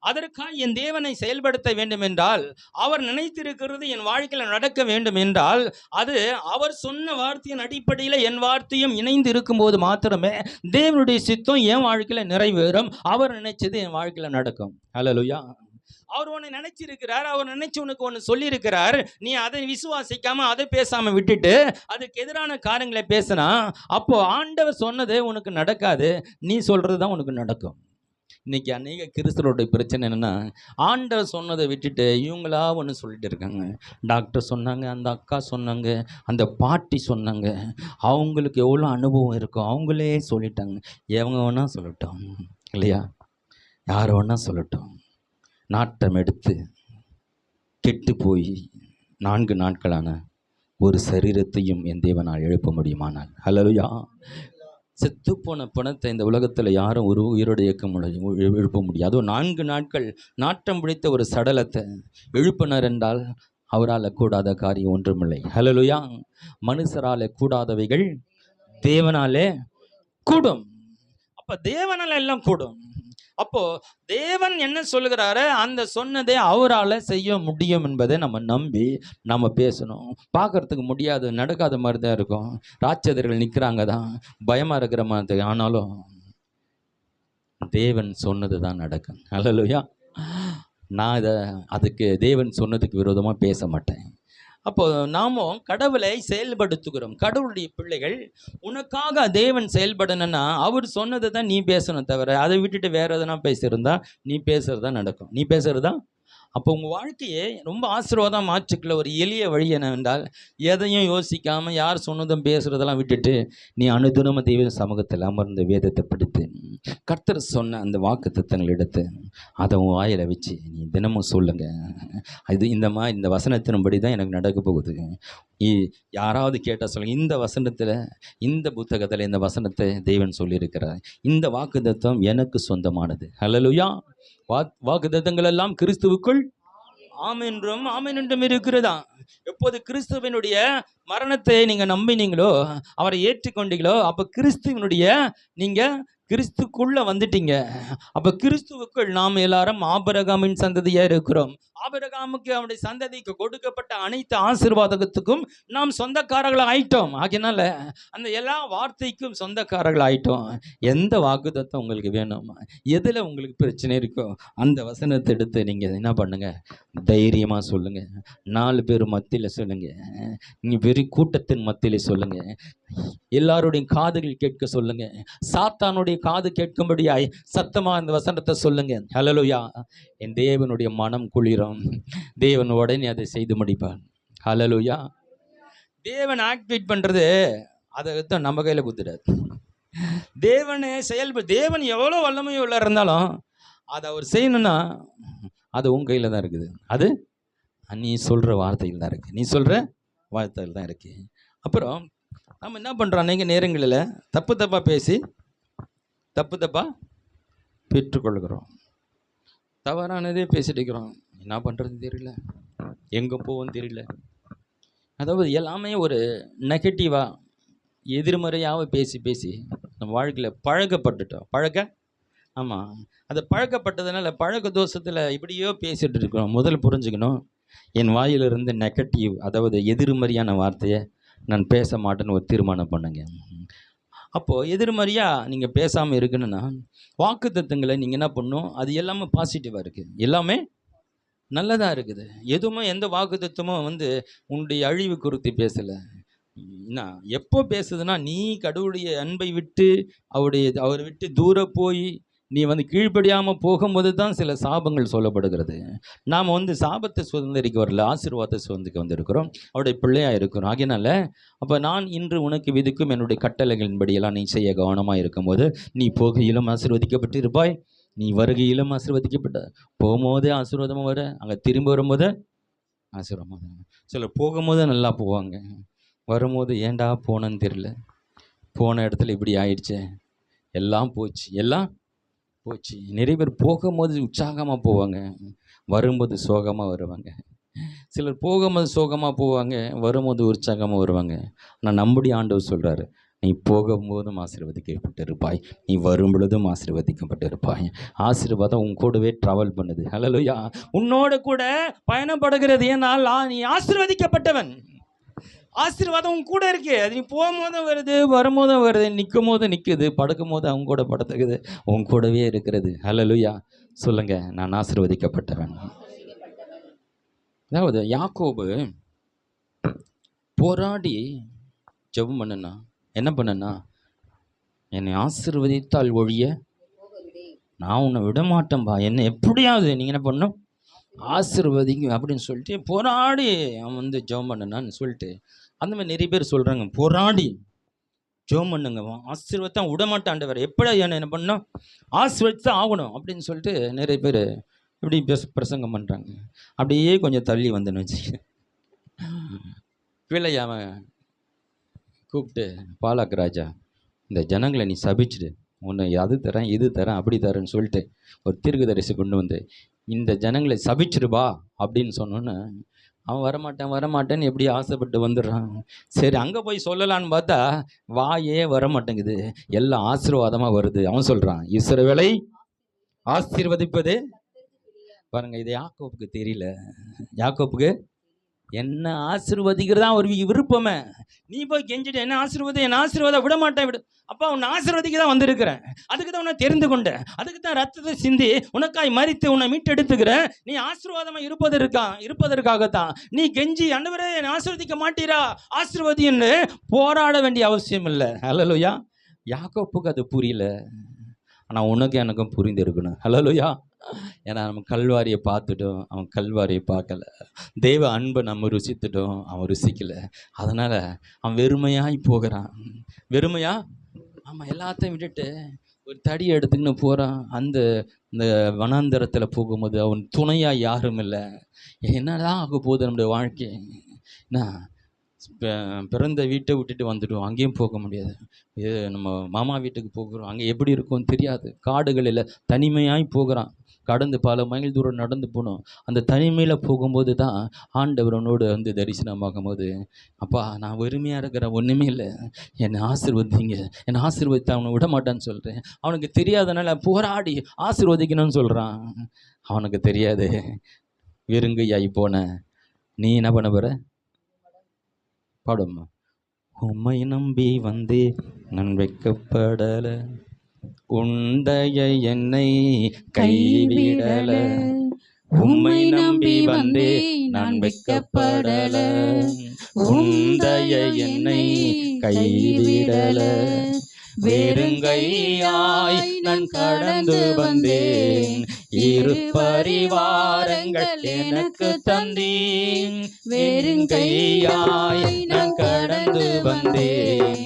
S1: அதற்காக என் தேவனை செயல்படுத்த வேண்டும் என்றால், அவர் நினைத்திருக்கிறது என் வாழ்க்கையில் நடக்க வேண்டும் என்றால், அது அவர் சொன்ன வார்த்தையின் அடிப்படையில் என் வார்த்தையும் இணைந்து இருக்கும்போது மாத்திரமே தேவனுடைய சித்தம் என் வாழ்க்கையில் நிறைவேறும். அவர் நினைச்சது என் வாழ்க்கையில் நடக்கும். ஹல்லேலூயா. அவர் உன்னை நினைச்சிருக்கிறார், அவர் நினைச்சு உனக்கு ஒன்று சொல்லியிருக்கிறார். நீ அதை விசுவாசிக்காம அதை பேசாம விட்டுட்டு அதுக்கு எதிரான காரியங்களை பேசினா அப்போ ஆண்டவர் சொன்னது உனக்கு நடக்காது, நீ சொல்றது தான் உனக்கு நடக்கும். இன்னைக்கு அநேக கிறிஸ்தவருடைய பிரச்சனை என்னன்னா, ஆண்டவர் சொன்னதை விட்டுட்டு இவங்களா ஒன்று சொல்லிட்டு இருக்காங்க. டாக்டர் சொன்னாங்க, அந்த அக்கா சொன்னாங்க, அந்த பாட்டி சொன்னாங்க, அவங்களுக்கு எவ்வளோ அனுபவம் இருக்கும் அவங்களே சொல்லிட்டாங்க. எவங்க வேணா சொல்லட்டும் இல்லையா, யார் வேணா சொல்லட்டும். நாட்டம் எடுத்து கெட்டு போய் 4 நாட்களான ஒரு சரீரத்தையும் என் தேவனால் எழுப்ப முடியுமானால், ஹல்லேலூயா. செத்துப்போன பணத்தை இந்த உலகத்தில் யாரும் ஒரு உயிரோடு எழுப்ப முடியாது. அதுவும் 4 நாட்கள் நாட்டம் பிடித்த ஒரு சடலத்தை எழுப்பினார் என்றால் அவரால் கூடாத காரியம் ஒன்றுமில்லை. ஹல்லேலூயா. மனுஷரால் கூடாதவைகள் தேவனாலே கூடும். அப்போ தேவனால் எல்லாம் கூடும். அப்போ தேவன் என்ன சொல்லுகிறாரு, அந்த சொன்னதை அவரால் செய்ய முடியும் என்பதை நம்ம நம்பி நம்ம பேசணும். பார்க்கறதுக்கு முடியாது, நடக்காத மாதிரி தான் இருக்கும். ராட்சதர்கள் நிற்கிறாங்க தான், பயமாக இருக்கிற மாதிரி. ஆனாலும் தேவன் சொன்னது தான் நடக்கும். அல்லேலூயா. நான் அதுக்கு தேவன் சொன்னதுக்கு விரோதமாக பேச மாட்டேன். அப்போ நாமும் கடவுளை செயல்படுத்துகிறோம். கடவுளுடைய பிள்ளைகள். உனக்காக தேவன் செயல்படணும்னா அவர் சொன்னதை தான் நீ பேசணும் தவிர அதை விட்டுட்டு வேற எதனா பேசியிருந்தா நீ பேசுறது தான் நடக்கும். நீ பேசுறதா அப்போ உங்கள் வாழ்க்கையை ரொம்ப ஆசீர்வாதம் மாற்றிக்கல ஒரு எளிய வழி என்னவென்றால், எதையும் யோசிக்காமல் யார் சொன்னதும் பேசுகிறதெல்லாம் விட்டுட்டு நீ அனுதினமும் தெய்வ சமூகத்தில் அமர்ந்து வேதத்தை படித்து கர்த்தர் சொன்ன அந்த வாக்கு தத்தங்கள் எடுத்து அதை உன் வாயில் வச்சு நீ தினமும் சொல்லுங்க. இது இந்த வசனத்தின்படி தான் எனக்கு நடக்க போகுது. யாராவது கேட்டால் சொல்லுங்க, இந்த வசனத்தில் இந்த புத்தகத்தில் இந்த வசனத்தை தேவன் சொல்லியிருக்கிறார், இந்த வாக்கு தத்துவம் எனக்கு சொந்தமானது. ஹல்லேலூயா. வாக்கு தத்தங்கள் எல்லாம் கிறிஸ்துவுக்குள் ஆமென்றும் ஆமென் என்றும் இருக்கிறதா. எப்போது கிறிஸ்துவனுடைய மரணத்தை நீங்க நம்பினீங்களோ, அவரை ஏற்றுக்கொண்டீங்களோ, அப்ப கிறிஸ்துவனுடைய நீங்க கிறிஸ்துக்குள்ள வந்துட்டீங்க. அப்ப கிறிஸ்துவுக்குள் நாம் எல்லாரும் ஆபிரகாமின் சந்ததியா இருக்கிறோம். ஆபிரகாமுக்கு அவனுடைய சந்ததிக்கு கொடுக்கப்பட்ட அனைத்து ஆசீர்வாதத்துக்கும் நாம் சொந்தக்காரர்கள் ஆயிட்டோம். ஆகினால அந்த எல்லா வார்த்தைக்கும் சொந்தக்காரர்கள் ஆயிட்டோம். எந்த வாக்குத்தத்தம் உங்களுக்கு வேணும், எதுல உங்களுக்கு பிரச்சனை இருக்கோ அந்த வசனத்தை எடுத்து நீங்க என்ன பண்ணுங்க, தைரியமா சொல்லுங்க. 4 பேர் மத்தியில சொல்லுங்க, நீங்க பெரிய கூட்டத்தின் மத்தியில சொல்லுங்க. எல்லாருடைய காதுகள் கேட்க சொல்லுங்க. சாத்தானுடைய காது கேட்கும்படியாய் சத்தமா அந்த வசனத்தை சொல்லுங்க. ஹல்லேலூயா. என் தேவனுடைய மனம் குளிரும். தேவன் உடனே அதை செய்து முடிப்பார். ஹல்லேலூயா. தேவன் ஆக்டிவேட் பண்றது அதை நம்ம கையில குத்துறாரு. தேவனே தேவன் எவ்வளோ வல்லமையோ உள்ள இருந்தாலும் அதை அவர் செய்யணும்னா அது உன் கையில தான் இருக்குது. அது நீ சொல்ற வார்த்தையில் தான் இருக்கு. நீ சொல்ற வார்த்தையில் தான் இருக்கு. அப்புறம் நம்ம என்ன பண்ணுறோம், அநேக நேரங்களில் தப்பாக பேசி தப்பாக பெற்றுக்கொள்கிறோம். தவறானதே பேசிட்டு இருக்கிறோம். என்ன பண்ணுறதுன்னு தெரியல, எங்கே போவோன்னு தெரியல. அதாவது எல்லாமே ஒரு நெகட்டிவாக எதிர்மறையாக பேசி பேசி நம்ம வாழ்க்கையில் பழக்கப்பட்டுட்டோம். ஆமாம், அது பழக்கப்பட்டதுனால பழக்க தோஷத்தில் இப்படியோ பேசிகிட்டு இருக்கிறோம். முதல்ல புரிஞ்சுக்கணும், என் வாயிலிருந்து நெகட்டிவ், அதாவது எதிர்மறையான வார்த்தையை நான் பேச மாட்டேன்னு ஒரு தீர்மானம் பண்ணுங்க. அப்போது எதிர்மறையாக நீங்கள் பேசாமல் இருக்கணும்னா வாக்கு தத்தங்களை நீங்கள் என்ன பண்ணணும், அது எல்லாமே பாசிட்டிவாக இருக்குது, எல்லாமே நல்லதாக இருக்குது. எதுவுமே எந்த வாக்கு தத்துவமும் உன்னுடைய அழிவு குறித்து பேசலை. எப்போ பேசுதுன்னா, நீ கடவுளுடைய அன்பை விட்டு அவரை விட்டு தூர போய் நீ கீழ்ப்படியாமல் போகும்போது தான் சில சாபங்கள் சொல்லப்படுகிறது. நாம் சாபத்தை சுதந்திரிக்க வரல, ஆசீர்வாதத்தை சுதந்திரிக்க வந்திருக்கிறோம், அவருடைய பிள்ளையாக இருக்கிறோம். ஆகியனால அப்போ நான் இன்று உனக்கு விதிக்கும் என்னுடைய கட்டளைகளின்படியெல்லாம் நீ செய்ய கவனமாக இருக்கும்போது நீ போகையிலும் ஆசீர்வதிக்கப்பட்டு இருப்பாய், நீ வருகையிலும் ஆசீர்வதிக்கப்பட்ட. போகும்போதே ஆசீர்வாதமாக வர, அங்கே திரும்ப வரும்போது ஆசீர்வாதமாக. சிலர் போகும்போது நல்லா போவாங்க, வரும்போது ஏண்டா போனேன்னு தெரியல, போன இடத்துல இப்படி ஆயிடுச்சு, எல்லாம் போச்சு. நிறைய பேர் போகும்போது உற்சாகமாக போவாங்க, வரும்போது சோகமாக வருவாங்க. சிலர் போகும்போது சோகமாக போவாங்க, வரும்போது உற்சாகமாக வருவாங்க. ஆனால் நம்முடைய ஆண்டவர் சொல்கிறாரு, நீ போகும்போதும் ஆசீர்வதிக்கப்பட்டு இருப்பாய், நீ வரும் பொழுதும் ஆசீர்வதிக்கப்பட்டு இருப்பாய். ஆசீர்வாதம் உன் கூடவே ட்ராவல் பண்ணுது. ஹல்லேலூயா. உன்னோட கூட பயணப்படுகிறது. ஏனால் நீ ஆசீர்வதிக்கப்பட்டவன். ஆசீர்வாதம் உன் கூட இருக்கு. அது நீ போகும்போதும் வருது, வரும்போதும் வருது, நிற்கும் போது நிற்குது, படுக்கும் போது அவங்க கூட படுத்துக்குது, உன் கூடவே இருக்கிறது. ஹல்லேலூயா. சொல்லுங்க, நான் ஆசீர்வதிக்கப்பட்டவன். அதாவது யாக்கோபு போராடி ஜெபம் பண்ணனா, என்ன பண்ணனா, என்னை ஆசீர்வதித்தால் ஒழிய நான் உன்னை விட மாட்டேன்பா, என்னை எப்படியாவது நீங்கள் என்ன பண்ணணும், ஆசீர்வதிங்க அப்படின்னு சொல்லிட்டு போராடி அவன் ஜெபம் பண்ணனான்னு சொல்லிட்டு, அந்த மாதிரி நிறைய பேர் சொல்கிறாங்க, போராடி ஜெபம் பண்ணுங்க, ஆசீர்வாதம் விட மாட்டாண்டவர், எப்படி என்ன பண்ணணும், ஆசீர்வதித்தான் ஆகணும் அப்படின்னு சொல்லிட்டு நிறைய பேர் இப்படி பிரசங்கம் பண்ணுறாங்க. அப்படியே கொஞ்சம் தள்ளி வந்தேன்னு வச்சு பிள்ளையாம கூப்பிட்டு, பாலாக் ராஜா, இந்த ஜனங்களை நீ சபிச்சுடு, உன்னை அது தரேன் இது தரேன் அப்படி தரேன்னு சொல்லிட்டு ஒரு தீர்க்கதரிசி கொண்டு இந்த ஜனங்களை சபிச்சிருபா அப்படின்னு சொன்னோன்னு அவன் வரமாட்டேன்னு எப்படி ஆசைப்பட்டு வந்துடுறான். சரி, அங்கே போய் சொல்லலான்னு பார்த்தா வாயே வரமாட்டேங்குது, எல்லாம் ஆசீர்வாதமாக வருது. அவன் சொல்கிறான், இஸ்ரவேலை ஆசீர்வதிப்பது பாருங்க, இது யாக்கோப்புக்கு தெரியல. யாக்கோப்புக்கு என்ன ஆசீர்வதிக்கிறதா ஒரு விருப்பமே. நீ போய் கெஞ்சிட்டு என்ன ஆசீர்வாதம், என்ன ஆசீர்வாதம் விட மாட்டேன் விடு. அப்பா உன்னை ஆசீர்வதிக்க தான் வந்திருக்கிறேன், அதுக்கு தான் உன்னை தெரிந்து கொண்டேன், அதுக்கு தான் ரத்தத்தை சிந்தி உனக்காய் மரித்து உன்னை மீட்டெடுத்துக்கிறேன். நீ ஆசீர்வாதமா இருப்பதற்காகத்தான் நீ கெஞ்சி ஆண்டவரே என்னை ஆசீர்வதிக்க மாட்டீரா ஆசீர்வதின்னு போராட வேண்டிய அவசியம் இல்லை. ஹல்லேலூயா. யாக்கோப்புக்கு அது புரியல, ஆனால் உனக்கு எனக்கும் புரிந்து இருக்கணும். ஹல்லேலூயா. ஏன்னா நம்ம கல்வாரியை பார்த்துட்டோம், அவன் கல்வாரியை பார்க்கல. தேவ அன்பை நம்ம ருசித்துட்டோம், அவன் ருசிக்கல. அதனால் அவன் வெறுமையாய் போகிறான். வெறுமையா ஆமாம், எல்லாத்தையும் விட்டுட்டு ஒரு தடியை எடுத்துக்கின்னு போகிறான். இந்த வனாந்தரத்தில் போகும்போது அவன் துணையாக யாரும் இல்லை. என்னதான் ஆக போகுது நம்முடைய வாழ்க்கை? என்ன பிறந்த வீட்டை விட்டுட்டு வந்துட்டோம், அங்கேயும் போக முடியாது. நம்ம மாமா வீட்டுக்கு போகிறோம், அங்கே எப்படி இருக்கும்னு தெரியாது. காடுகளில் தனிமையாய் போகிறான். கடந்து பல மைல் தூரம் நடந்து போனோம். அந்த தனிமையில் போகும்போது தான் ஆண்டவரனோடு வந்து தரிசனமாகும் போது, அப்பா நான் வெறுமையாக இருக்கிறேன், ஒன்றுமே இல்லை, என்னை ஆசீர்வதிங்க, என்னை ஆசீர்வதித்து அவனை விட மாட்டான்னு சொல்கிறேன். அவனுக்கு தெரியாதனால போராடி ஆசீர்வதிக்கணும்னு சொல்கிறான். அவனுக்கு தெரியாது. வெறுங்கையாகி போன நீ என்ன பண்ண போகிற? பாடுமா. உம்மை நம்பி வந்தே நான் வெட்கப்படல, உண்டைய என்னை கைவிடல. உம்மை நம்பி வந்தே நான் வெட்கப்படல, உண்டைய என்னை கைவிடல. வெறுங்கையாய் நான் கடந்து வந்தேன், இரு பரிவாரங்கள் எனக்கு தந்தீன். வெறுங்கையாய் நான் கடந்து வந்தேன்,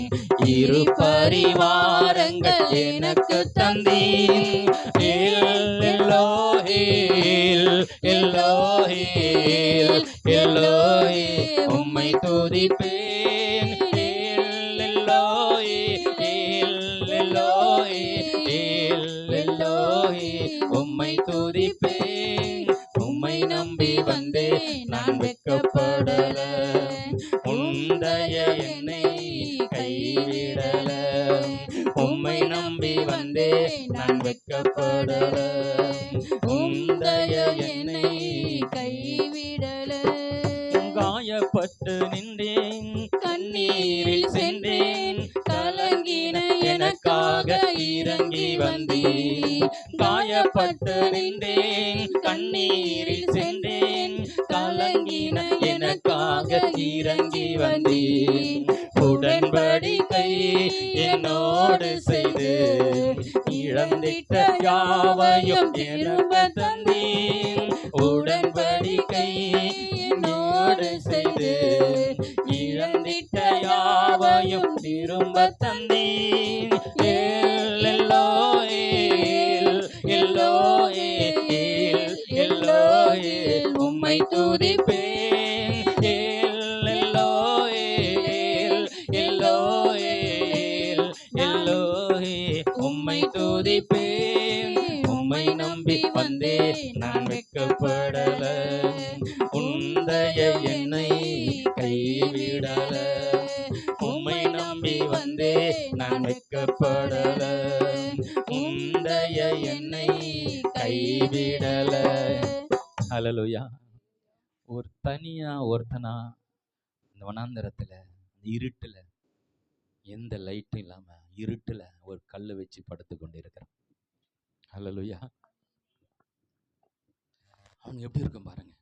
S1: இரு பரிவாரங்கள் எனக்கு தந்தீன். எல்லோஹேல் எல்லோஹேல் எல்லோஹே உம்மை துதிப்பேன். உம்மை துதிப்பேன். உம்மை நம்பி வந்தே நான் வெட்கப்படல, உண்டைய என்னை கைவிடல. உம்மை நம்பி வந்தே நான் வெட்கப்படல, உண்டைய என்னை கைவிடல. காயப்பட்டு நின்றேன், கண்ணீரில் சென்றேன், கலங்கின எனக்காக இறங்கி வந்தேன். காயப்பட்டு நின்றேன், கண்ணீரில் சென்றேன், கலங்கின எனக்காக இறங்கி வந்தேன். உடன்படிக்கை என்னோடு செய்து இழந்திட்ட யாவையும் திரும்ப தந்தீன். உடன்படிக்கை என்னோடு செய்து இழந்திட்ட யாவையும் திரும்ப தந்தீன். எல்லோஹேல் எல்லோஹேல் எல்லோஹேல் உம்மை துதிப்பேன். எல்லோஹேல் எல்லோஹேல் எல்லோஹே உம்மை துதிப்பேன். உம்மை நம்பி வந்தே நான் வெட்கப்படல, உண்டைய என்னை கைவிடல. உம்மை நம்பி வந்தே நான் வெட்கப்படல, உண்டைய என்னை கைவிடல. ஹல்லேலூயா. ஒரு ஒருத்தனா இந்த வனாந்தரத்தில் இருட்டில், எந்த லைட்டும் இல்லாமல் இருட்டில் ஒரு கல் வச்சு படுத்து கொண்டு இருக்கிறான். ஹல்லேலூயா. அவனுக்கு எப்படி இருக்கும் பாருங்க.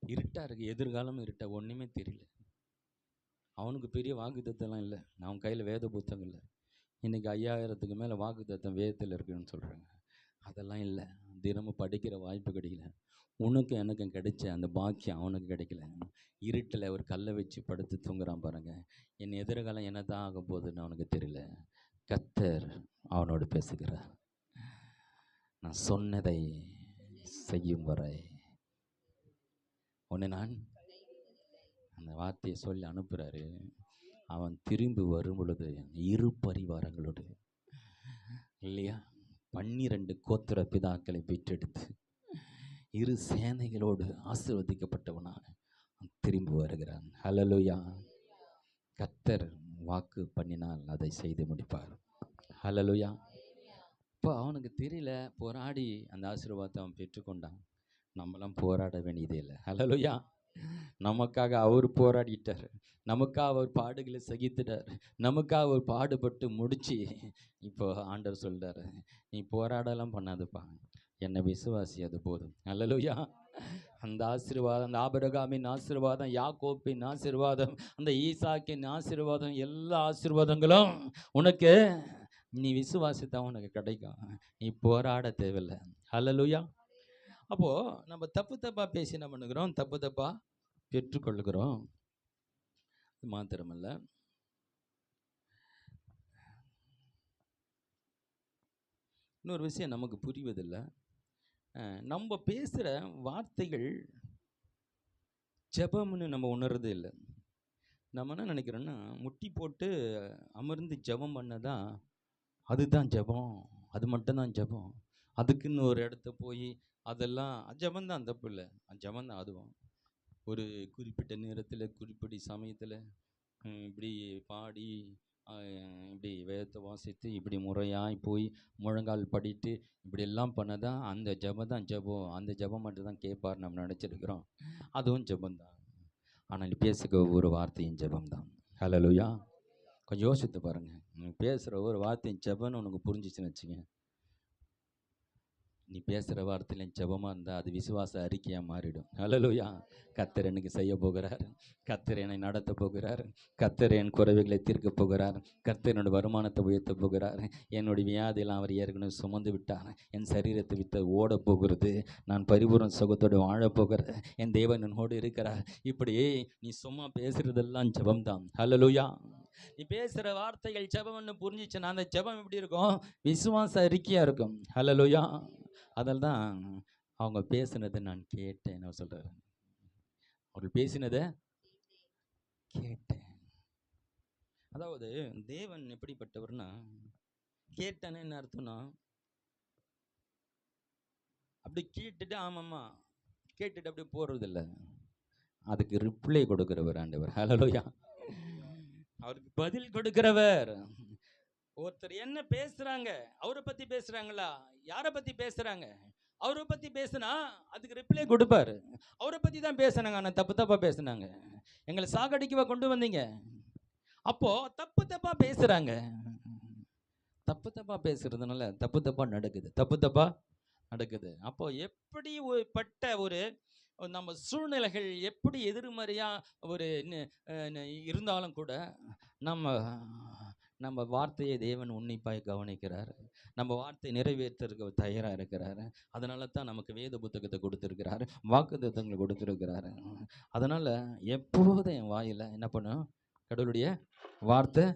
S1: இருட்டா இருக்கு, எதிர்காலம் இருட்டா, ஒன்றுமே தெரியல. அவனுக்கு பெரிய வாக்குத்தத்தம்லாம் இல்லை, அவன் கையில் வேத புத்தகம் இல்லை. இன்னைக்கு 5000க்கு மேலே வாக்குத்தத்தம் வேதத்தில் இருக்குன்னு சொல்கிறாங்க. அதெல்லாம் இல்லை. தினமும் படிக்கிற வாய்ப்பு கிடைக்கல. உனக்கும் எனக்கும் கிடைச்ச அந்த பாக்கியம் அவனுக்கு கிடைக்கல. இருட்டில் ஒரு கல்லை வச்சு படுத்து தூங்குறான் பாருங்க. என் எதிர்காலம் என்ன தான் ஆக போகுதுன்னு அவனுக்கு தெரியல. கர்த்தர் அவனோடு பேசுகிறார். நான் சொன்னதை செய்யும் வரை உன்னை நான் அந்த வார்த்தையை சொல்லி அனுப்புகிறாரு. அவன் திரும்பி வரும் பொழுது இரு பரிவாரங்களோடு இல்லையா, 12 கோத்திர பிதாக்களை பெற்றெடுத்து இரு சேனைகளோடு ஆசீர்வதிக்கப்பட்டவனாக திரும்பி வருகிறான். ஹல்லேலூயா. கர்த்தர் வாக்கு பண்ணினால் அதை செய்து முடிப்பார். ஹல்லேலூயா. அப்போ அவனுக்கு தெரியல, போராடி அந்த ஆசீர்வாதத்தை அவன் பெற்றுக்கொண்டான். நம்மலாம் போராட வேண்டியதே இல்லை. ஹல்லேலூயா. நமக்காக அவர் போராடிட்டார், நமக்காக அவர் பாடுகளை சகித்துட்டார், நமக்காக அவர் பாடுபட்டு முடிச்சு இப்போ ஆண்டவர் சொல்றாரு, நீ போராடலாம் பண்ணாதப்பா, என்னை விசுவாசி, அது போதும். ஹல்லேலூயா. அந்த ஆசீர்வாதம், அந்த ஆபிரகாமின் ஆசீர்வாதம், யாக்கோப்பின் ஆசீர்வாதம், அந்த ஈசாக்கின் ஆசீர்வாதம், எல்லா ஆசீர்வாதங்களும் உனக்கு நீ விசுவாசித்தா உனக்கு கிடைக்கும். நீ போராட தேவையில்லை. ஹல்லேலூயா. அப்போ நம்ம தப்பு தப்பா பேசி என்ன பண்ணுகிறோம்? தப்பு தப்பா பெற்றுக்கொள்கிறோம். இது மாத்திரமல்ல, இன்னொரு விஷயம் நமக்கு புரிவதில்லை. நம்ம பேசுகிற வார்த்தைகள் ஜெபம்னு நம்ம உணர்றது இல்லை. நம்ம என்ன நினைக்கிறோன்னா, முட்டி போட்டு அமர்ந்து ஜெபம் பண்ணதான் அதுதான் ஜெபம், அது மட்டும்தான் ஜெபம். அதுக்குன்னு ஒரு இடத்த போய் அதெல்லாம் ஜெபந்தான், தப்பு இல்லை, ஜெபந்தான். அதுவும் ஒரு குறிப்பிட்ட நேரத்தில் குறிப்பிட்ட சமயத்தில் இப்படி பாடி இப்படி வேதத்தை வாசித்து இப்படி முறையாய் போய் முழங்கால் படிட்டு இப்படியெல்லாம் பண்ணதான் அந்த ஜெபம் தான் ஜெபம், அந்த ஜெபம் மட்டும் தான் கேட்பார் நம்ம நினச்சிருக்கிறோம். அதுவும் ஜெபந்தான். ஆனால் பேசுகிற ஒவ்வொரு வார்த்தையும் ஜெபம்தான். ஹல்லேலூயா. கொஞ்சம் யோசித்து பாருங்கள். நீ பேசுகிற ஒவ்வொரு வார்த்தையும் ஜெபம்னு உனக்கு புரிஞ்சிச்சுன்னு வச்சுங்க, நீ பேசுகிற வார்த்தையிலும் ஜெபமாக இருந்தால் அது விசுவாச அறிக்கையாக மாறிடும். ஹல்லேலூயா. கர்த்தர் எனக்கு செய்ய போகிறார், கர்த்தர் என்னை நடத்த போகிறார், கர்த்தர் என் குறைவுகளை தீர்க்க போகிறார், கர்த்தர் என்னோட வருமானத்தை உயர்த்த போகிறார், என்னுடைய வியாதியெல்லாம் அவர் ஏற்கனவே சுமந்து விட்டார், என் சரீரத்தை விட்டு ஓட போகிறது, நான் பரிபூர்ண சுகத்தோடு வாழப்போகிறேன், என் தேவன் என்னோடு இருக்கிறார். இப்படி நீ சும்மா பேசுகிறதெல்லாம் ஜெபம்தான். ஹல்லேலூயா. நீ பேசுகிற வார்த்தைகள் ஜெபம்னு புரிஞ்சிச்சுன்னா அந்த ஜெபம் எப்படி இருக்கும்? விசுவாச அறிக்கையாக இருக்கும். ஹல்லேலூயா. அதில் தான் அவங்க பேசினதை நான் கேட்டேன். நான் சொல்கிறேன், அவர்கள் பேசினதை கேட்டேன். அதாவது தேவன் எப்படிப்பட்டவர்னா, கேட்டேன்னு என்ன அர்த்தம்னா, அப்படி கேட்டுட்டு ஆமாம்மா கேட்டுட்டு அப்படி போகிறதில்ல, அதுக்கு ரிப்ளை கொடுக்கிறவர் ஆண்டவர். ஹல்லேலூயா. அவருக்கு பதில் கொடுக்கிறவர். ஒருத்தர் என்ன பேசுறாங்க, அவரை பத்தி பேசுறாங்களா, யாரை பத்தி பேசுறாங்க, அவரை பத்தி பேசுனா அதுக்கு ரிப்ளை கொடுப்பாரு. அவரை பத்தி தான் பேசுனாங்க, ஆனால் தப்பு தப்பா பேசுனாங்க, எங்களை சாகடிக்கவா கொண்டு வந்தீங்க. அப்போ தப்பு தப்பா பேசுறாங்க, தப்பு தப்பா பேசுறதுனால தப்பு தப்பா நடக்குது, தப்பு தப்பா நடக்குது. அப்போ எப்படி பட்ட ஒரு நம்ம சூழ்நிலைகள் எப்படி எதிர்மறையாக ஒரு இருந்தாலும் கூட நம்ம நம்ம வார்த்தையை தேவன் உன்னிப்பாய் கவனிக்கிறார், நம்ம வார்த்தையை நிறைவேற்றுறதுக்கு தயாராக இருக்கிறார். அதனால தான் நமக்கு வேத புத்தகத்தை கொடுத்துருக்கிறாரு, வாக்குத்தத்தங்களை கொடுத்துருக்கிறாரு. அதனால் எப்போதும் என் வாயில் என்ன பண்ணும்? கடவுளுடைய வார்த்தை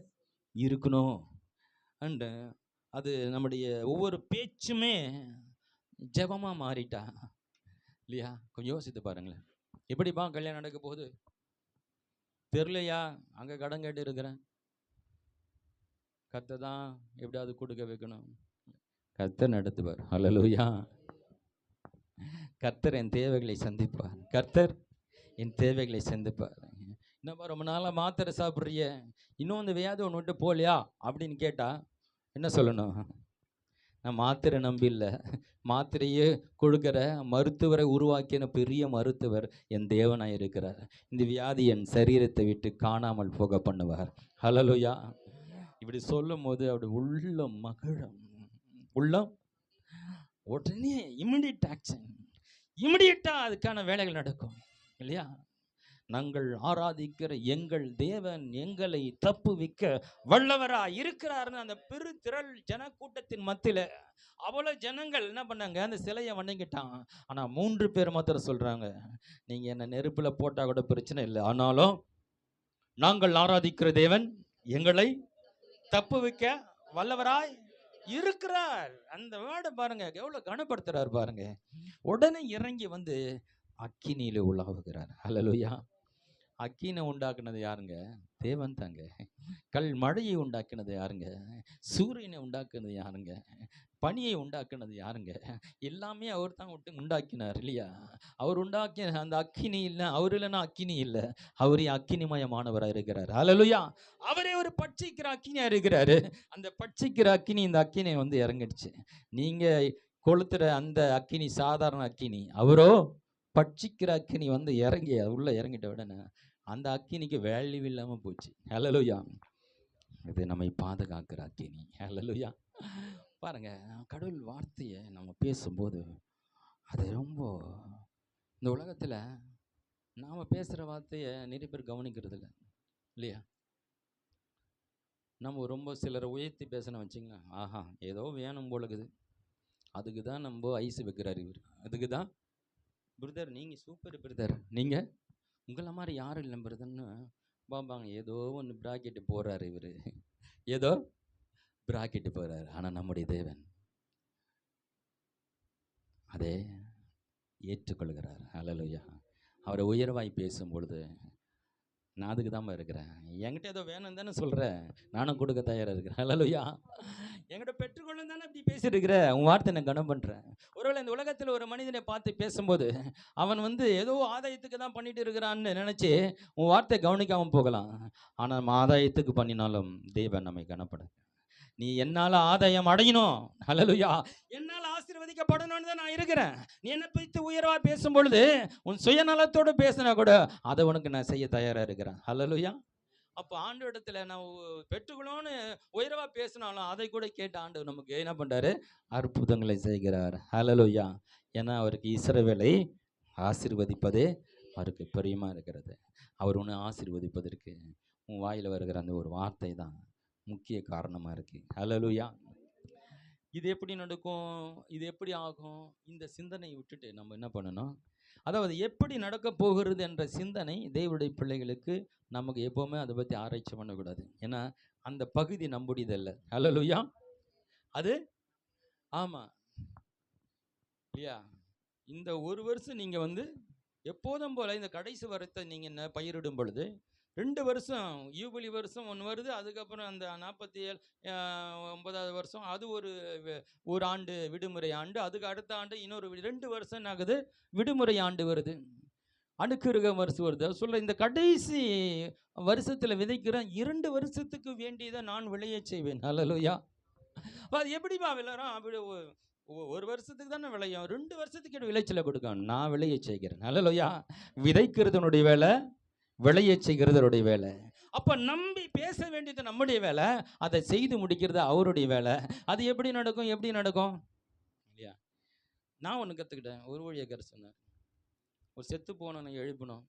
S1: இருக்கணும். அண்டு அது நம்முடைய ஒவ்வொரு பேச்சுமே ஜெபமாக மாறிட்டா இல்லையா? கொஞ்சம் யோசித்து பாருங்களேன். எப்படிப்பா கல்யாணம் நடக்க போகுது தெரியலையா, அங்கே கடன் கேட்டு இருக்கிறேன், கர்த்தர் தான் எப்படியாவது கொடுக்க வைக்கணும், கர்த்தர் நடத்துவார். ஹல்லேலூயா. கர்த்தர் என் தேவைகளை சந்திப்பார், கர்த்தர் என் தேவைகளை சந்திப்பார். இன்னும் ரொம்ப நாளாக மாத்திரை சாப்பிட்றிய, இன்னும் அந்த வியாதி ஒன்று விட்டு போகலையா அப்படின்னு கேட்டால் என்ன சொல்லணும்? நான் மாத்திரை நம்பி இல்லை, மாத்திரையே கொடுக்குற மருத்துவரை உருவாக்கின பெரிய மருத்துவர் என் தேவனாக இருக்கிறார். இந்த வியாதி என் சரீரத்தை விட்டு காணாமல் போக பண்ணுவார். ஹல்லேலூயா. இப்படி சொல்லும் போது அப்படி உள்ளம் மகிழும், உள்ளம் உடனே இமிடியட் ஆக்ஷன், இமிடியட்டாக அதுக்கான வேலைகள் நடக்கும் இல்லையா? நாங்கள் ஆராதிக்கிற எங்கள் தேவன் எங்களை தப்புவிக்க வல்லவரா இருக்கிறாருன்னு அந்த பெரு திரள் ஜன கூட்டத்தின் மத்தியில் அவ்வளோ ஜனங்கள் என்ன பண்ணாங்க? அந்த சிலையை வணங்கிட்டான். ஆனால் 3 பேர் மாத்திரம் சொல்கிறாங்க, நீங்கள் என்ன நெருப்பில் போட்டால் கூட பிரச்சனை இல்லை, ஆனாலும் நாங்கள் ஆராதிக்கிற தேவன் எங்களை தப்புவிக்க வல்லவராய் இருக்கிறார். அந்த வேர்டை பாருங்க, எவ்வளோ கனப்படுத்துறாரு பாருங்க. உடனே இறங்கி வந்து அக்கினியில உலாவுகிறார். ஹல்லேலூயா. அக்கினை உண்டாக்குனது யாருங்க? தேவன் தாங்க. கல் மழையை உண்டாக்குனது யாருங்க? சூரியனை உண்டாக்குனது யாருங்க? பனியை உண்டாக்குனது யாருங்க? எல்லாமே அவர் தான் உண்டாக்கினார் இல்லையா? அவர் உண்டாக்கிய அந்த அக்கினி இல்ல, அவர் இல்லைன்னா அக்கினி இல்ல. அவரே அக்கினிமயமானவரா இருக்கிறார். ஹல்லேலூயா! அவரே ஒரு பட்சிக்கிற அக்கினியா இருக்கிறாரு. அந்த பட்சிக்கிற அக்கினி இந்த அக்கினி வந்து இறங்கிடுச்சு. நீங்க கொளுத்துற அந்த அக்கினி சாதாரண அக்கினி. அவரோ பட்சிக்கிற அக்கினி வந்து இறங்கி உள்ள இறங்கிட்ட உடனே அந்த அக்கினிக்கு வேல்யூ இல்லாம போச்சு. ஹல்லேலூயா! இது நம்மை பாதுகாக்கிற அக்கினி. ஹல்லேலூயா! பாருங்க, கடவுள் வார்த்தையை நம்ம பேசும்போது அது ரொம்ப இந்த உலகத்துல நாம பேசுற வார்த்தையை நிறைய பேர் கவனிக்கிறது இல்லை இல்லையா? நம்ம ரொம்ப சிலரை உயர்த்தி பேசணும் வச்சுங்களேன், ஆஹா ஏதோ வேணும் போல இருக்குது, அதுக்கு தான் நம்ம ஐஸ் வைக்கிறாரு இவர், அதுக்கு தான் பிரதர் நீங்கள் சூப்பர் பிரதர், நீங்கள் உங்களை மாதிரி யாரும் இல்லை பிரதர்ன்னு பாப்பாங்க. ஏதோ ஒன்று பிராக்கெட்டு போடுறாரு இவர், ஏதோ பிராக்கெட்டு போடுறாரு. ஆனால் நம்முடைய தேவன் அதே ஏற்றுக்கொள்கிறார். ஹல்லேலூயா! அவரை உயர்வாய் பேசும் பொழுது நான் அதுக்கு தான் இருக்கிறேன். என்கிட்ட ஏதோ வேணும் தானே சொல்கிறேன், நானும் கொடுக்க தயாராக இருக்கிறேன். ஹல்லேலூயா! என்கிட்ட பெற்றுக்கொள்ளும் தானே இப்படி பேசியிருக்கிற, உன் வார்த்தை நான் கனம் பண்ணுறேன். ஒருவேளை இந்த உலகத்தில் ஒரு மனிதனை பார்த்து பேசும்போது அவன் வந்து ஏதோ ஆதாயத்துக்கு தான் பண்ணிட்டு இருக்கிறான்னு நினச்சி உன் வார்த்தை கவனிக்காமல் போகலாம். ஆனால் நம்ம ஆதாயத்துக்கு பண்ணினாலும் தேவன் நம்மை கனப்பட, நீ என்னால் ஆதாயம் அடையணும், ஹல்லேலூயா, என்னால் ஆசீர்வதிக்கப்படணும்னு தான் நான் இருக்கிறேன். நீ என்னை பற்றி உயர்வாக பேசும் பொழுது உன் சுயநலத்தோடு பேசினா கூட அதை உனக்கு நான் செய்ய தயாராக இருக்கிறேன். ஹல்லேலூயா! அப்போ ஆண்டவரிடத்துல நான் பெற்றுக்கணும்னு உயர்வாக பேசினாலும் அதை கூட கேட்டு ஆண்டவர் நமக்கு என்ன பண்ணுறாரு, அற்புதங்களை செய்கிறார். ஹல்லேலூயா! ஏன்னா அவருக்கு இஸ்ரவேலை ஆசீர்வதிப்பதே அவருக்கு பிரியமாக இருக்கிறது. அவர் ஒன்று ஆசீர்வதிப்பதற்கு உன் வாயில் வருகிற அந்த ஒரு வார்த்தை தான் முக்கிய காரணமாக இருக்குது. ஹல்லேலூயா! இது எப்படி நடக்கும், இது எப்படி ஆகும், இந்த சிந்தனையை விட்டுட்டு நம்ம என்ன பண்ணணும், அதாவது எப்படி நடக்க போகிறது என்ற சிந்தனை தேவனுடைய பிள்ளைகளுக்கு நமக்கு எப்போவுமே அதை பற்றி ஆராய்ச்சி பண்ணக்கூடாது. ஏன்னா அந்த பகுதி நம்முடையதல்ல. ஹல்லேலூயா! அது ஆமாம் இல்லையா? இந்த ஒரு வருஷம் நீங்கள் வந்து எப்போதும் போல் இந்த கடைசி வரத்தை நீங்கள் என்ன பயிரிடும் பொழுது 2 வருஷம் யூபிலி வருஷம் ஒன்று வருது, அதுக்கப்புறம் அந்த 49வது வருஷம் அது ஒரு ஆண்டு விடுமுறை ஆண்டு, அதுக்கு அடுத்த ஆண்டு இன்னொரு 2 வருஷம் என்ன ஆகுது, விடுமுறை ஆண்டு வருது, அணுக்குருக வருஷம் வருது. சொல்ல இந்த கடைசி வருஷத்தில் விதைக்கிற 2 வருஷத்துக்கு வேண்டியதை நான் விளைய செய்வேன். ஹல்லேலூயா! அது எப்படிப்பா விளையாடும், அப்படி ஒரு வருஷத்துக்கு தானே விளையும், 2 வருஷத்துக்கு விளைச்சலை கொடுக்கணும், நான் விளைய செய்கிறேன். ஹல்லேலூயா! விதைக்கிறதுனுடைய வேலை, விளைய செய்கிறதனுடைய வேலை. அப்போ நம்பி பேச வேண்டியது நம்முடைய வேலை, அதை செய்து முடிக்கிறது அவருடைய வேலை. அது எப்படி நடக்கும், எப்படி நடக்கும் இல்லையா? நான் ஒன்று கற்றுக்கிட்டேன். ஒரு ஊழியக்காரர் சொன்னார், ஒரு செத்து போனவனை எழுப்பணும்,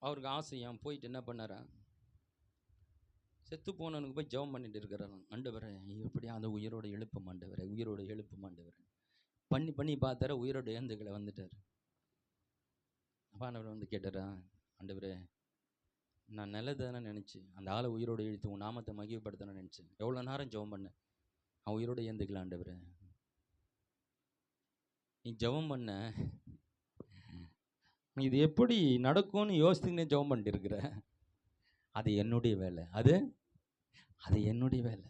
S1: அவருக்கு ஆசையாம், போயிட்டு என்ன பண்ணாரா, செத்து போனவனுக்கு போய் ஜெபம் பண்ணிட்டு இருக்கிறாராம். ஆண்டவரே எப்படி அந்த உயிரோட எழுப்பும் ஆண்டவரே, உயிரோட எழுப்பும் ஆண்டவரே. பண்ணி பண்ணி பார்த்தார, உயிரோட எழுந்துக்களை வந்துட்டார். அப்பானவர் வந்து கேட்டாரா, ஆண்டவரே நான் நல்லதானே நினச்சி அந்த ஆளை உயிரோடு எழுத்து உன் நாமத்தை மகிழ்ப்படுத்தணும்னு நினச்சேன், எவ்வளோ நேரம் ஜெபம் பண்ண, அவன் உயிரோடு ஏந்துக்கலாம் ஆண்டவரே. நீ ஜெபம் பண்ண, இது எப்படி நடக்கும்னு யோசித்துன்னு ஜெபம் பண்ணிட்டு இருக்கிற, அது என்னுடைய வேலை, அது என்னுடைய வேலை.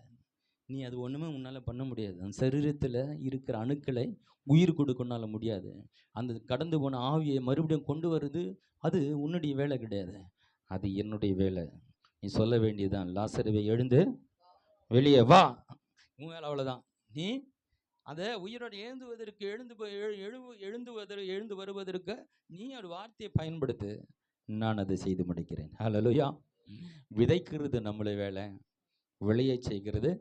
S1: நீ அது ஒன்றுமே உன்னால் பண்ண முடியாது. அந்த சரீரத்தில் இருக்கிற அணுக்களை உயிர் கொடுக்கனால முடியாது. அந்த கடந்து போன ஆவியை மறுபடியும் கொண்டு வருது, அது உன்னுடைய வேலை கிடையாது, அது என்னுடைய வேலை. நீ சொல்ல வேண்டியதுதான், லாசருவே எழுந்து வெளியே வா, உன் வேலை அவ்வளோதான். நீ அதை உயிரோடு எழுந்துவதற்கு எழுந்து வருவதற்கு நீ ஒரு வார்த்தையை பயன்படுத்து, நான் அதை செய்து முடிக்கிறேன். ஹல்லேலூயா! விதைக்கிறது நம்மளுடைய வேலை, விளைய செய்கிறது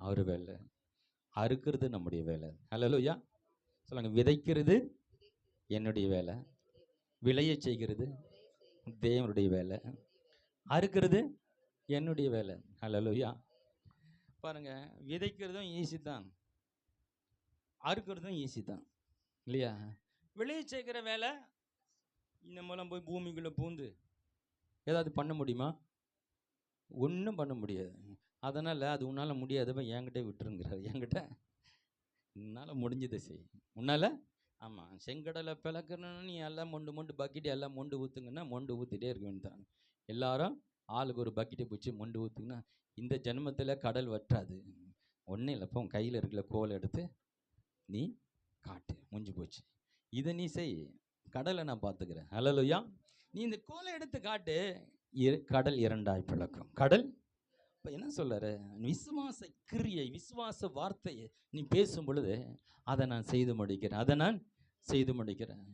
S1: அவர் வேலை, அறுக்கிறது நம்முடைய வேலை. ஹல்லேலூயா! சொல்லுங்க, விதைக்கிறது என்னுடைய வேலை, விளைய செய்கிறது தேவனுடைய வேலை, அறுக்கிறது என்னுடைய வேலை. ஹல்லேலூயா! பாருங்க, விதைக்கிறதும் ஈஸி தான், அறுக்கிறதும் ஈஸி தான் இல்லையா? விளைய செய்கிற வேலை இந்த மூலம் போய் பூமிக்குள்ளே பூந்து ஏதாவது பண்ண முடியுமா? ஒன்றும் பண்ண முடியாது. அதனால் அது உன்னால் முடியாதப்ப என்கிட்ட விட்டுருங்கிறார். என்கிட்ட உன்னால் முடிஞ்சதை செய், உன்னால். ஆமாம், செங்கடலை பிளக்கணும்னு நீ எல்லாம் மொண்டு பக்கெட்டு எல்லாம் மொண்டு ஊற்றுங்கன்னா மொண்டு ஊற்றிட்டே இருக்க வேண்டியதான். எல்லாரும் ஆளுக்கு ஒரு பக்கெட்டை பிடிச்சி மொண்டு ஊற்றுங்கன்னா இந்த ஜென்மத்தில் கடல் வற்றாது. ஒன்றும் இல்லைப்பா, உன் கையில் இருக்கிற கோலை எடுத்து நீ காட்டு, முடிஞ்சு போச்சு. இதை நீ செய், கடலை நான் பார்த்துக்கிறேன். ஹல்லேலூயா. நீ இந்த கோலை எடுத்து காட்டு, கடல் இரண்டாய் பிளக்கும். கடல் இப்போ என்ன சொல்றாரு? விசுவாச கிரியை, விசுவாச வார்த்தையை நீ பேசும் பொழுது அதை நான் செய்து முடிக்கிறேன், அதை நான் செய்து முடிக்கிறேன்.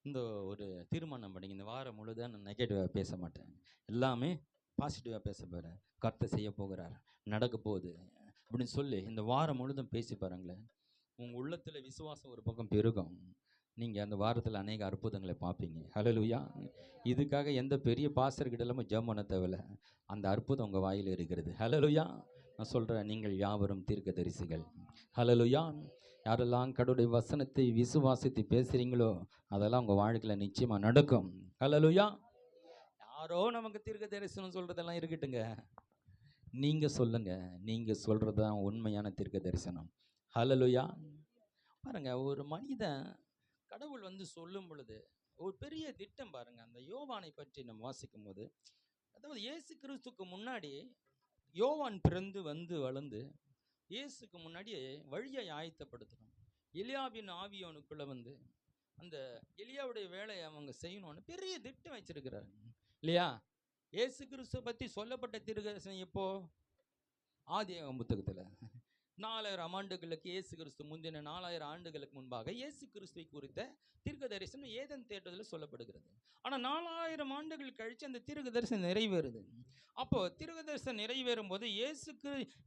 S1: இந்த ஒரு தீர்மானம் பண்ணிங்க, இந்த வாரம் முழுதான் நான் நெகட்டிவாக பேச மாட்டேன், எல்லாமே பாசிட்டிவாக பேச போகிறேன். கர்த்தர் செய்ய போகிறார், நடக்க போகுது அப்படின்னு சொல்லி இந்த வாரம் முழுதும் பேசி பாருங்களேன். உங்கள் உள்ளத்தில் விசுவாசம் ஒரு பக்கம் பெருகும். நீங்கள் அந்த வாரத்தில் அநேக அற்புதங்களை பார்ப்பீங்க. ஹல்லேலூயா. இதுக்காக எந்த பெரிய பாஸ்டர்கிட்ட எல்லாமே ஜெபம் பண்ண தேவையில்ல, அந்த அற்புதம் உங்கள் வாயில் இருக்கிறது. ஹல்லேலூயா. நான் சொல்கிறேன், நீங்கள் யாவரும் தீர்க்கதரிசிகள். ஹல்லேலூயா. யாரெல்லாம் கடவுளுடைய வசனத்தை விசுவாசித்து பேசுகிறீங்களோ அதெல்லாம் உங்கள் வாழ்க்கையில் நிச்சயமாக நடக்கும். ஹல்லேலூயா. யாரோ நமக்கு தீர்க்க தரிசனம் சொல்கிறதெல்லாம் இருக்கட்டுங்க, நீங்கள் சொல்லுங்கள், நீங்கள் சொல்கிறது தான் உண்மையான தீர்க்க தரிசனம். ஹல்லேலூயா. பாருங்க, ஒரு மனிதன் கடவுள் வந்து சொல்லும் பொழுது ஒரு பெரிய திட்டம் பாருங்க. அந்த யோவானை பற்றி நம்ம வாசிக்கும் போது, அதாவது இயேசு கிறிஸ்துக்கு முன்னாடி யோவான் பிறந்து வந்து வளர்ந்து இயேசுக்கு முன்னாடி வழியை ஆயத்தப்படுத்தணும். எலியாவின் ஆவியோனுக்குள்ள வந்து அந்த எலியாவுடைய வேலையை அவங்க செய்யணும்னு பெரிய திட்டம் வச்சிருக்கிறாரு இல்லையா? இயேசு கிறிஸ்துவை பற்றி சொல்லப்பட்ட தீர்க்கதரிசனம் எப்போ? ஆதியாகம புத்தகத்தில் 4000 ஆண்டுகளுக்கு இயேசு கிறிஸ்து முந்தின 4000 ஆண்டுகளுக்கு முன்பாக இயேசு கிறிஸ்துவை குறித்த தீர்க்க தரிசனம் ஏதேன் தோட்டத்தில் சொல்லப்படுகிறது. ஆனால் 4000 ஆண்டுகள் கழித்து அந்த தீர்க்க தரிசனம் நிறைவேறுது. அப்போ தீர்க்க தரிசனம் நிறைவேறும் போது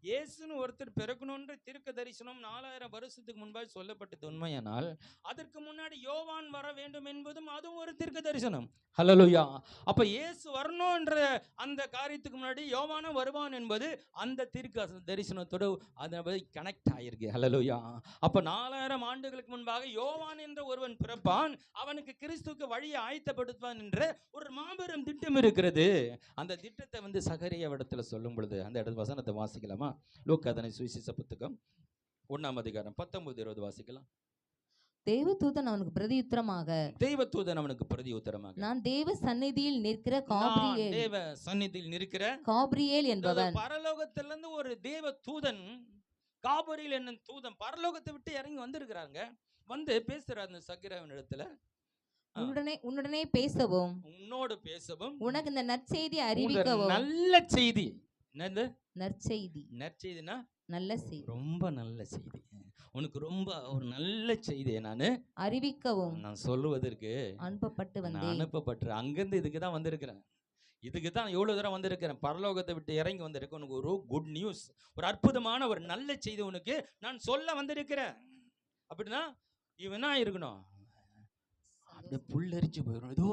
S1: இயேசுன்னு ஒருத்தர் பிறக்கணுன்ற தீர்க்க தரிசனம் 4000 வருஷத்துக்கு முன்பாக சொல்லப்பட்டது உண்மையானால், அதற்கு முன்னாடி யோவான் வர வேண்டும் என்பதும் அதுவும் ஒரு தீர்க்க தரிசனம். ஹல்லேலூயா. அப்போ இயேசு வரணுன்ற அந்த காரியத்துக்கு முன்னாடி யோவானும் வருவான் என்பது அந்த தீர்க்க தரிசனத்தோடு அதை கனெக்ட் ஆயிருக்கு. ஹல்லேலூயா. அப்ப 4000 ஆண்டுகளுக்கு முன்பாக யோவான் என்ற ஒருவன் பிறப்பான், அவனுக்கு கிறிஸ்துவுக்கு வழியை ஆயத்தப்படுத்துவான் என்ற ஒரு மாபெரும் திட்டம் இருக்கிறது. அந்த திட்டத்தை வந்து சகரியாவிடத்தில் சொல்லும் பொழுது அந்த இடத்து வசனத்தை வாசிக்கலாமா? லூக்கா சுவிசேஷ புத்தகம் 1ஆம் அதிகாரம் 19-20 வாசிக்கலாம்.
S2: தேவதூதன் அவனுக்கு பிரதியுத்தரமாக,
S1: தேவதூதன் அவனுக்கு பிரதியுத்தரமாக,
S2: நான் தேவ சந்நிதியில் நிற்கிற காபிரியேல்,
S1: தேவ சந்நிதியில் நிற்கிற
S2: காபிரியேல் என்பவன்.
S1: பரலோகத்திலிருந்து ஒரு தேவ தூதன், காபிரியேல் என்னும் தூதன் பரலோகத்தை விட்டு இறங்கி வந்திருக்கிறாங்க. வந்து பேசுறாரு அந்த சகரியாவின் இடத்துல.
S2: உன்னுடனே பேசவும்,
S1: உன்னோடு பேசவும்,
S2: உனக்கு இந்த நற்செய்தி அறிவிக்கவும்.
S1: நல்ல செய்தி. என்னது நற்செய்தி? நற்செய்தினா
S2: நல்ல செய்தி,
S1: ரொம்ப நல்ல செய்தி. உனக்கு ரொம்ப ஒரு நல்ல செய்தியை நான்
S2: அறிவிக்கவும்
S1: நான் சொல்லுவதற்கு
S2: அனுப்பப்பட்டு வந்தேன்.
S1: அனுப்பப்பட்டு அங்கிருந்து இதுக்கு தான் வந்திருக்கிறேன். இதுக்கு தான் எவ்வளவு தூரம் வந்திருக்கிறேன். பரலோகத்தை விட்டு இறங்கி வந்திருக்கேன். உனக்கு ஒரு குட் நியூஸ், ஒரு அற்புதமான ஒரு நல்ல செய்தி உனக்கு நான் சொல்ல வந்திருக்கிறேன். அப்படின்னா இவனா இருக்கணும், அப்படியே புல்லரிச்சு போயிடும். ஏதோ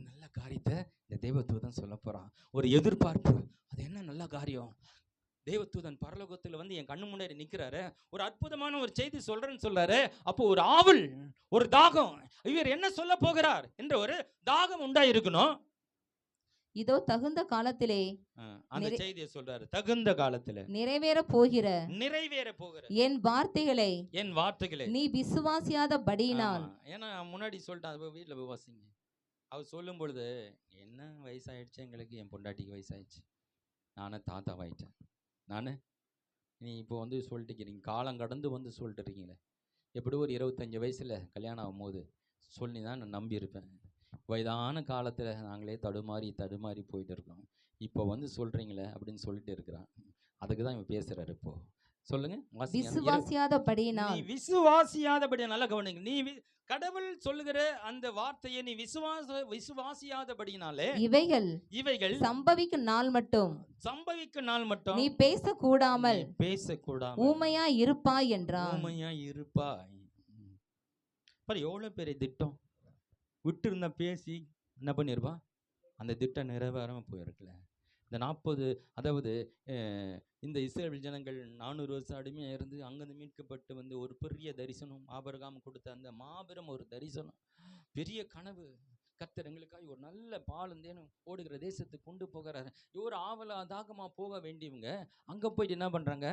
S1: நல்ல காரியத்தை இந்த தேவதூதன் சொல்ல போறான். ஒரு எதிர்பார்ப்பு, அது என்ன நல்ல காரியம்? தேவதூதன் பரலோகத்தில் வந்து என் கண்ணு முன்னாடி நிற்கிறாரு, ஒரு அற்புதமான ஒரு செய்தி சொல்றேன்னு சொல்றாரு. அப்போ ஒரு ஆவல், ஒரு தாகம், இவர் என்ன சொல்ல போகிறார் என்ற ஒரு தாகம் உண்டாயிருக்கணும்.
S2: இதோ தகுந்த காலத்திலே
S1: அந்த செய்தியை சொல்றாரு. தகுந்த காலத்திலே நிறைவேற போகிற என் வார்த்தைகளை
S2: நீ விசுவாசியாதபடியினால்.
S1: ஏன்னா முன்னாடி சொல்லிட்டான், வீட்டில் போய் வாசிங்க. அவர் சொல்லும் பொழுது, என்ன வயசாயிடுச்சு எங்களுக்கு, என் பொண்டாட்டிக்கு வயசாயிடுச்சு, நானே தாத்தாவாயிட்டேன், நீ இப்போ வந்து சொல்லிட்டுக்கிறீங்க, காலம் கடந்து வந்து சொல்லிட்டு இருக்கீங்களே, எப்படி ஒரு 25 வயசில் கல்யாணம் ஆகும்போது சொல்லி தான் நான் நம்பியிருப்பேன். வயதான காலத்தில் நாங்களே தடுமாறி போயிட்டு இருக்கோம், இப்போ வந்து சொல்கிறீங்களே அப்படின்னு சொல்லிட்டு இருக்கிறான். அதுக்கு தான் இவன் பேசுகிறாரு. இப்போ சொல்லுங்க. விசுவாசியாதபடியால் கவனிங்க. நீ கடவுள் சொல்லுகிற அந்த வார்த்தையை நீ விசுவாசியாதபடினாலே இவைகள் சம்பவிக்கும் நாள் மட்டும்
S2: நீ பேசக்கூடாமல் ஊமையா இருப்பாய் என்றான்.
S1: எவ்வளவு பெரிய திட்டம் விட்டு இருந்தா, பேசி என்ன பண்ணிருப்பான், அந்த திட்டம் நிறைவேறாம போயிருக்கல. இந்த 40, அதாவது இந்த இஸ்ரவேல் ஜனங்கள் 400 வருஷம் அடிமையாக இருந்து அங்கிருந்து மீட்கப்பட்டு வந்து ஒரு பெரிய தரிசனம், ஆபிரகாம் கொடுத்த அந்த மாபெரும் ஒரு தரிசனம், பெரிய கனவு. கர்த்தர் எங்களுக்காக ஒரு நல்ல பாலும் தேனும் ஓடுகிற தேசத்துக்கு கொண்டு போகிறாரு. ஒரு ஆவலா தாகமாக போக வேண்டியவங்க அங்கே போயிட்டு என்ன பண்ணுறாங்க,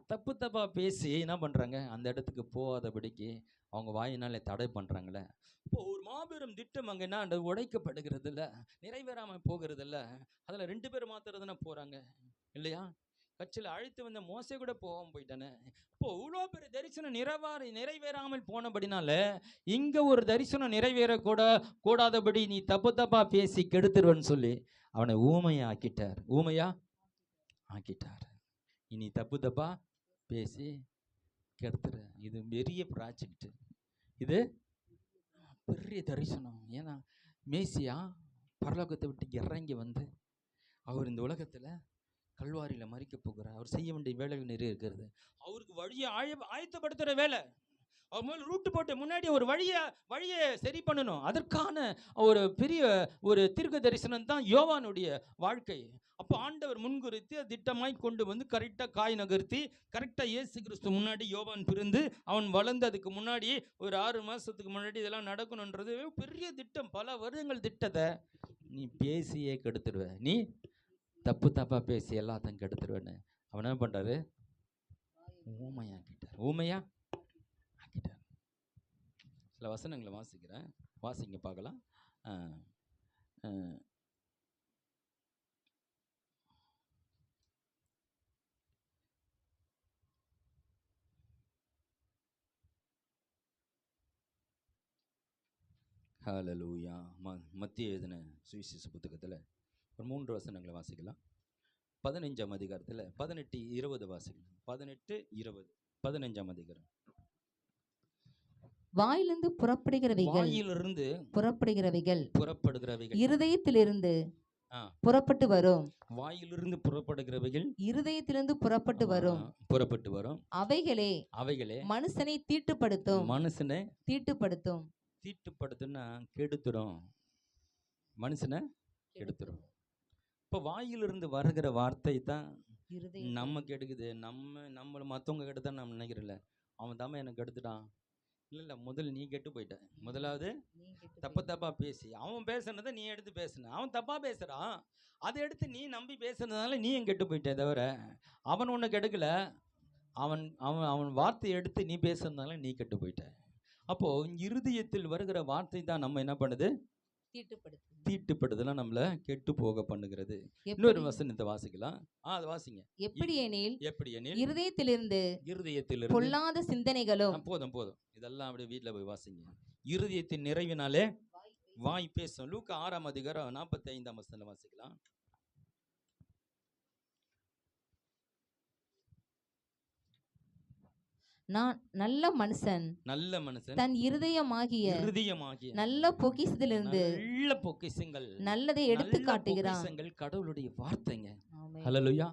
S1: தப்பு தப்பா பேசி என்ன பண்றாங்க, அந்த இடத்துக்கு போகாதபடிக்கு அவங்க வாயினாலே தடை பண்றாங்களே. இப்போ ஒரு மாபெரும் திட்டம் அங்க என்ன உடைக்கப்படுகிறது இல்ல, நிறைவேறாம போகிறது இல்ல. அதுல 2 பேர் மாத்திரம் தானே போறாங்க இல்லையா? கட்சியில் அழைத்து வந்த மோசே கூட போகாம போயிட்டானே. இப்போ இவ்வளோ பெரிய தரிசனம் நிறைவேறாமல் போனபடினால இங்க ஒரு தரிசனம் கூடாதபடி நீ தப்பு தப்பா பேசி கெடுத்துருவன்னு சொல்லி அவனை ஊமையா ஆக்கிட்டார். இனி தப்பு தப்பா பேசி கெடுத்துற. இது பெரிய ப்ராஜெக்ட், இது பெரிய தரிசனம். ஏன்னா மேசியா பரலோகத்தை விட்டு இறங்கி வந்து அவர் இந்த உலகத்துல கல்வாரியில மறிக்க போகிறார். அவர் செய்ய வேண்டிய வேலைகள் நிறைய இருக்கிறது. அவருக்கு வழியை ஆயத்தப்படுத்துற வேலை. அவர் முதல்ல ரூட்டு போட்டு முன்னாடி ஒரு வழியை சரி பண்ணணும். அதற்கான ஒரு பெரிய ஒரு தீர்க்க தரிசனம் தான் யோவானுடைய வாழ்க்கை. அப்போ ஆண்டவர் முன்குறித்து திட்டமாய் கொண்டு வந்து கரெக்டாக காய் நகர்த்தி கரெக்டாக இயேசு கிறிஸ்து முன்னாடி யோவான் பிறந்து அவன் வளர்ந்ததுக்கு முன்னாடி ஒரு 6 மாதத்துக்கு முன்னாடி இதெல்லாம் நடக்கணுன்றது பெரிய திட்டம். பல வருடங்கள் திட்டத்தை நீ பேசியே கெடுத்துடுவ. நீ தப்பா பேசி எல்லாத்தையும் கெடுத்துருவேன்னு அவன் என்ன பண்ணுறாரு, ஊமையா ஆக்கிட்டார். சில வசனங்களை வாசிங்க பார்க்கலாம். ஹல்லேலூயா. மத்திய எழுதின சுவிசேஷ புத்தகத்தில் ஒரு 3 வசனங்களை வாசிக்கலாம். 15ஆம் அதிகாரத்தில் 18, 20 வாசிக்கலாம். 18, 20, 15ஆம் அதிகாரம்.
S2: வாயிலிருந்து புறப்படுகிறவைகள் இருதயத்திலிருந்து புறப்பட்டு வரும்.
S1: வாயிலிருந்து புறப்படுகிறவைகள்
S2: இருதயத்திலிருந்து புறப்பட்டு வரும். அவைகளே மனுஷனை தீட்டுப்படுத்தும்.
S1: தீட்டுப்படுத்துன்னா கெடுத்துரும், மனுஷனை கெடுத்துரும். இப்போ வாயிலிருந்து வருகிற வார்த்தை தான் நம்ம கெடுக்குது. நம்மளை மற்றவங்க கெடுத்தா நம்ம நினைக்கிறல, அவன் தாம எனக்கு கெடுத்துட்டான். இல்லை முதல்ல நீ கெட்டு போயிட்ட. முதலாவது தப்பா பேசி அவன் பேசுனதை நீ எடுத்து பேசுன. அவன் தப்பா பேசுறான், அதை எடுத்து நீ நம்பி பேசுனதுனால நீ கெட்டு போயிட்ட. தவிர அவன் ஒன்று கெடுக்கல, அவன் வார்த்தையை எடுத்து நீ பேசுறதுனால நீ கெட்டு போயிட்ட. அப்போ இருதயத்தில் வருகிற வார்த்தை தான் நம்ம என்ன பண்ணுது, தீட்டுப்படுதலாம், நம்மள கெட்டு போக பண்ணுகிறது. இன்னொரு வசனத்தை வாசிக்கலாம். அது வாசிங்க.
S2: எப்படியெனில் இருதயத்திலிருந்து பொல்லாத சிந்தனைகளும்.
S1: போதும் இதெல்லாம் அப்படியே வீட்டில் போய் வாசிங்க. இருதயத்தின் நிறைவினாலே வாய் பேசும். லூக்கா 6ஆம் அதிகாரம் 45ஆம் வசனம் வாசிக்கலாம்.
S2: நல்ல மனுஷன் தன் இருதயமாகிய நல்ல பொக்கிஷத்திலிருந்து நல்லதை எடுத்து காட்டுகிறான்.
S1: கடவுளுடைய வார்த்தைங்க. ஹல்லேலூயா.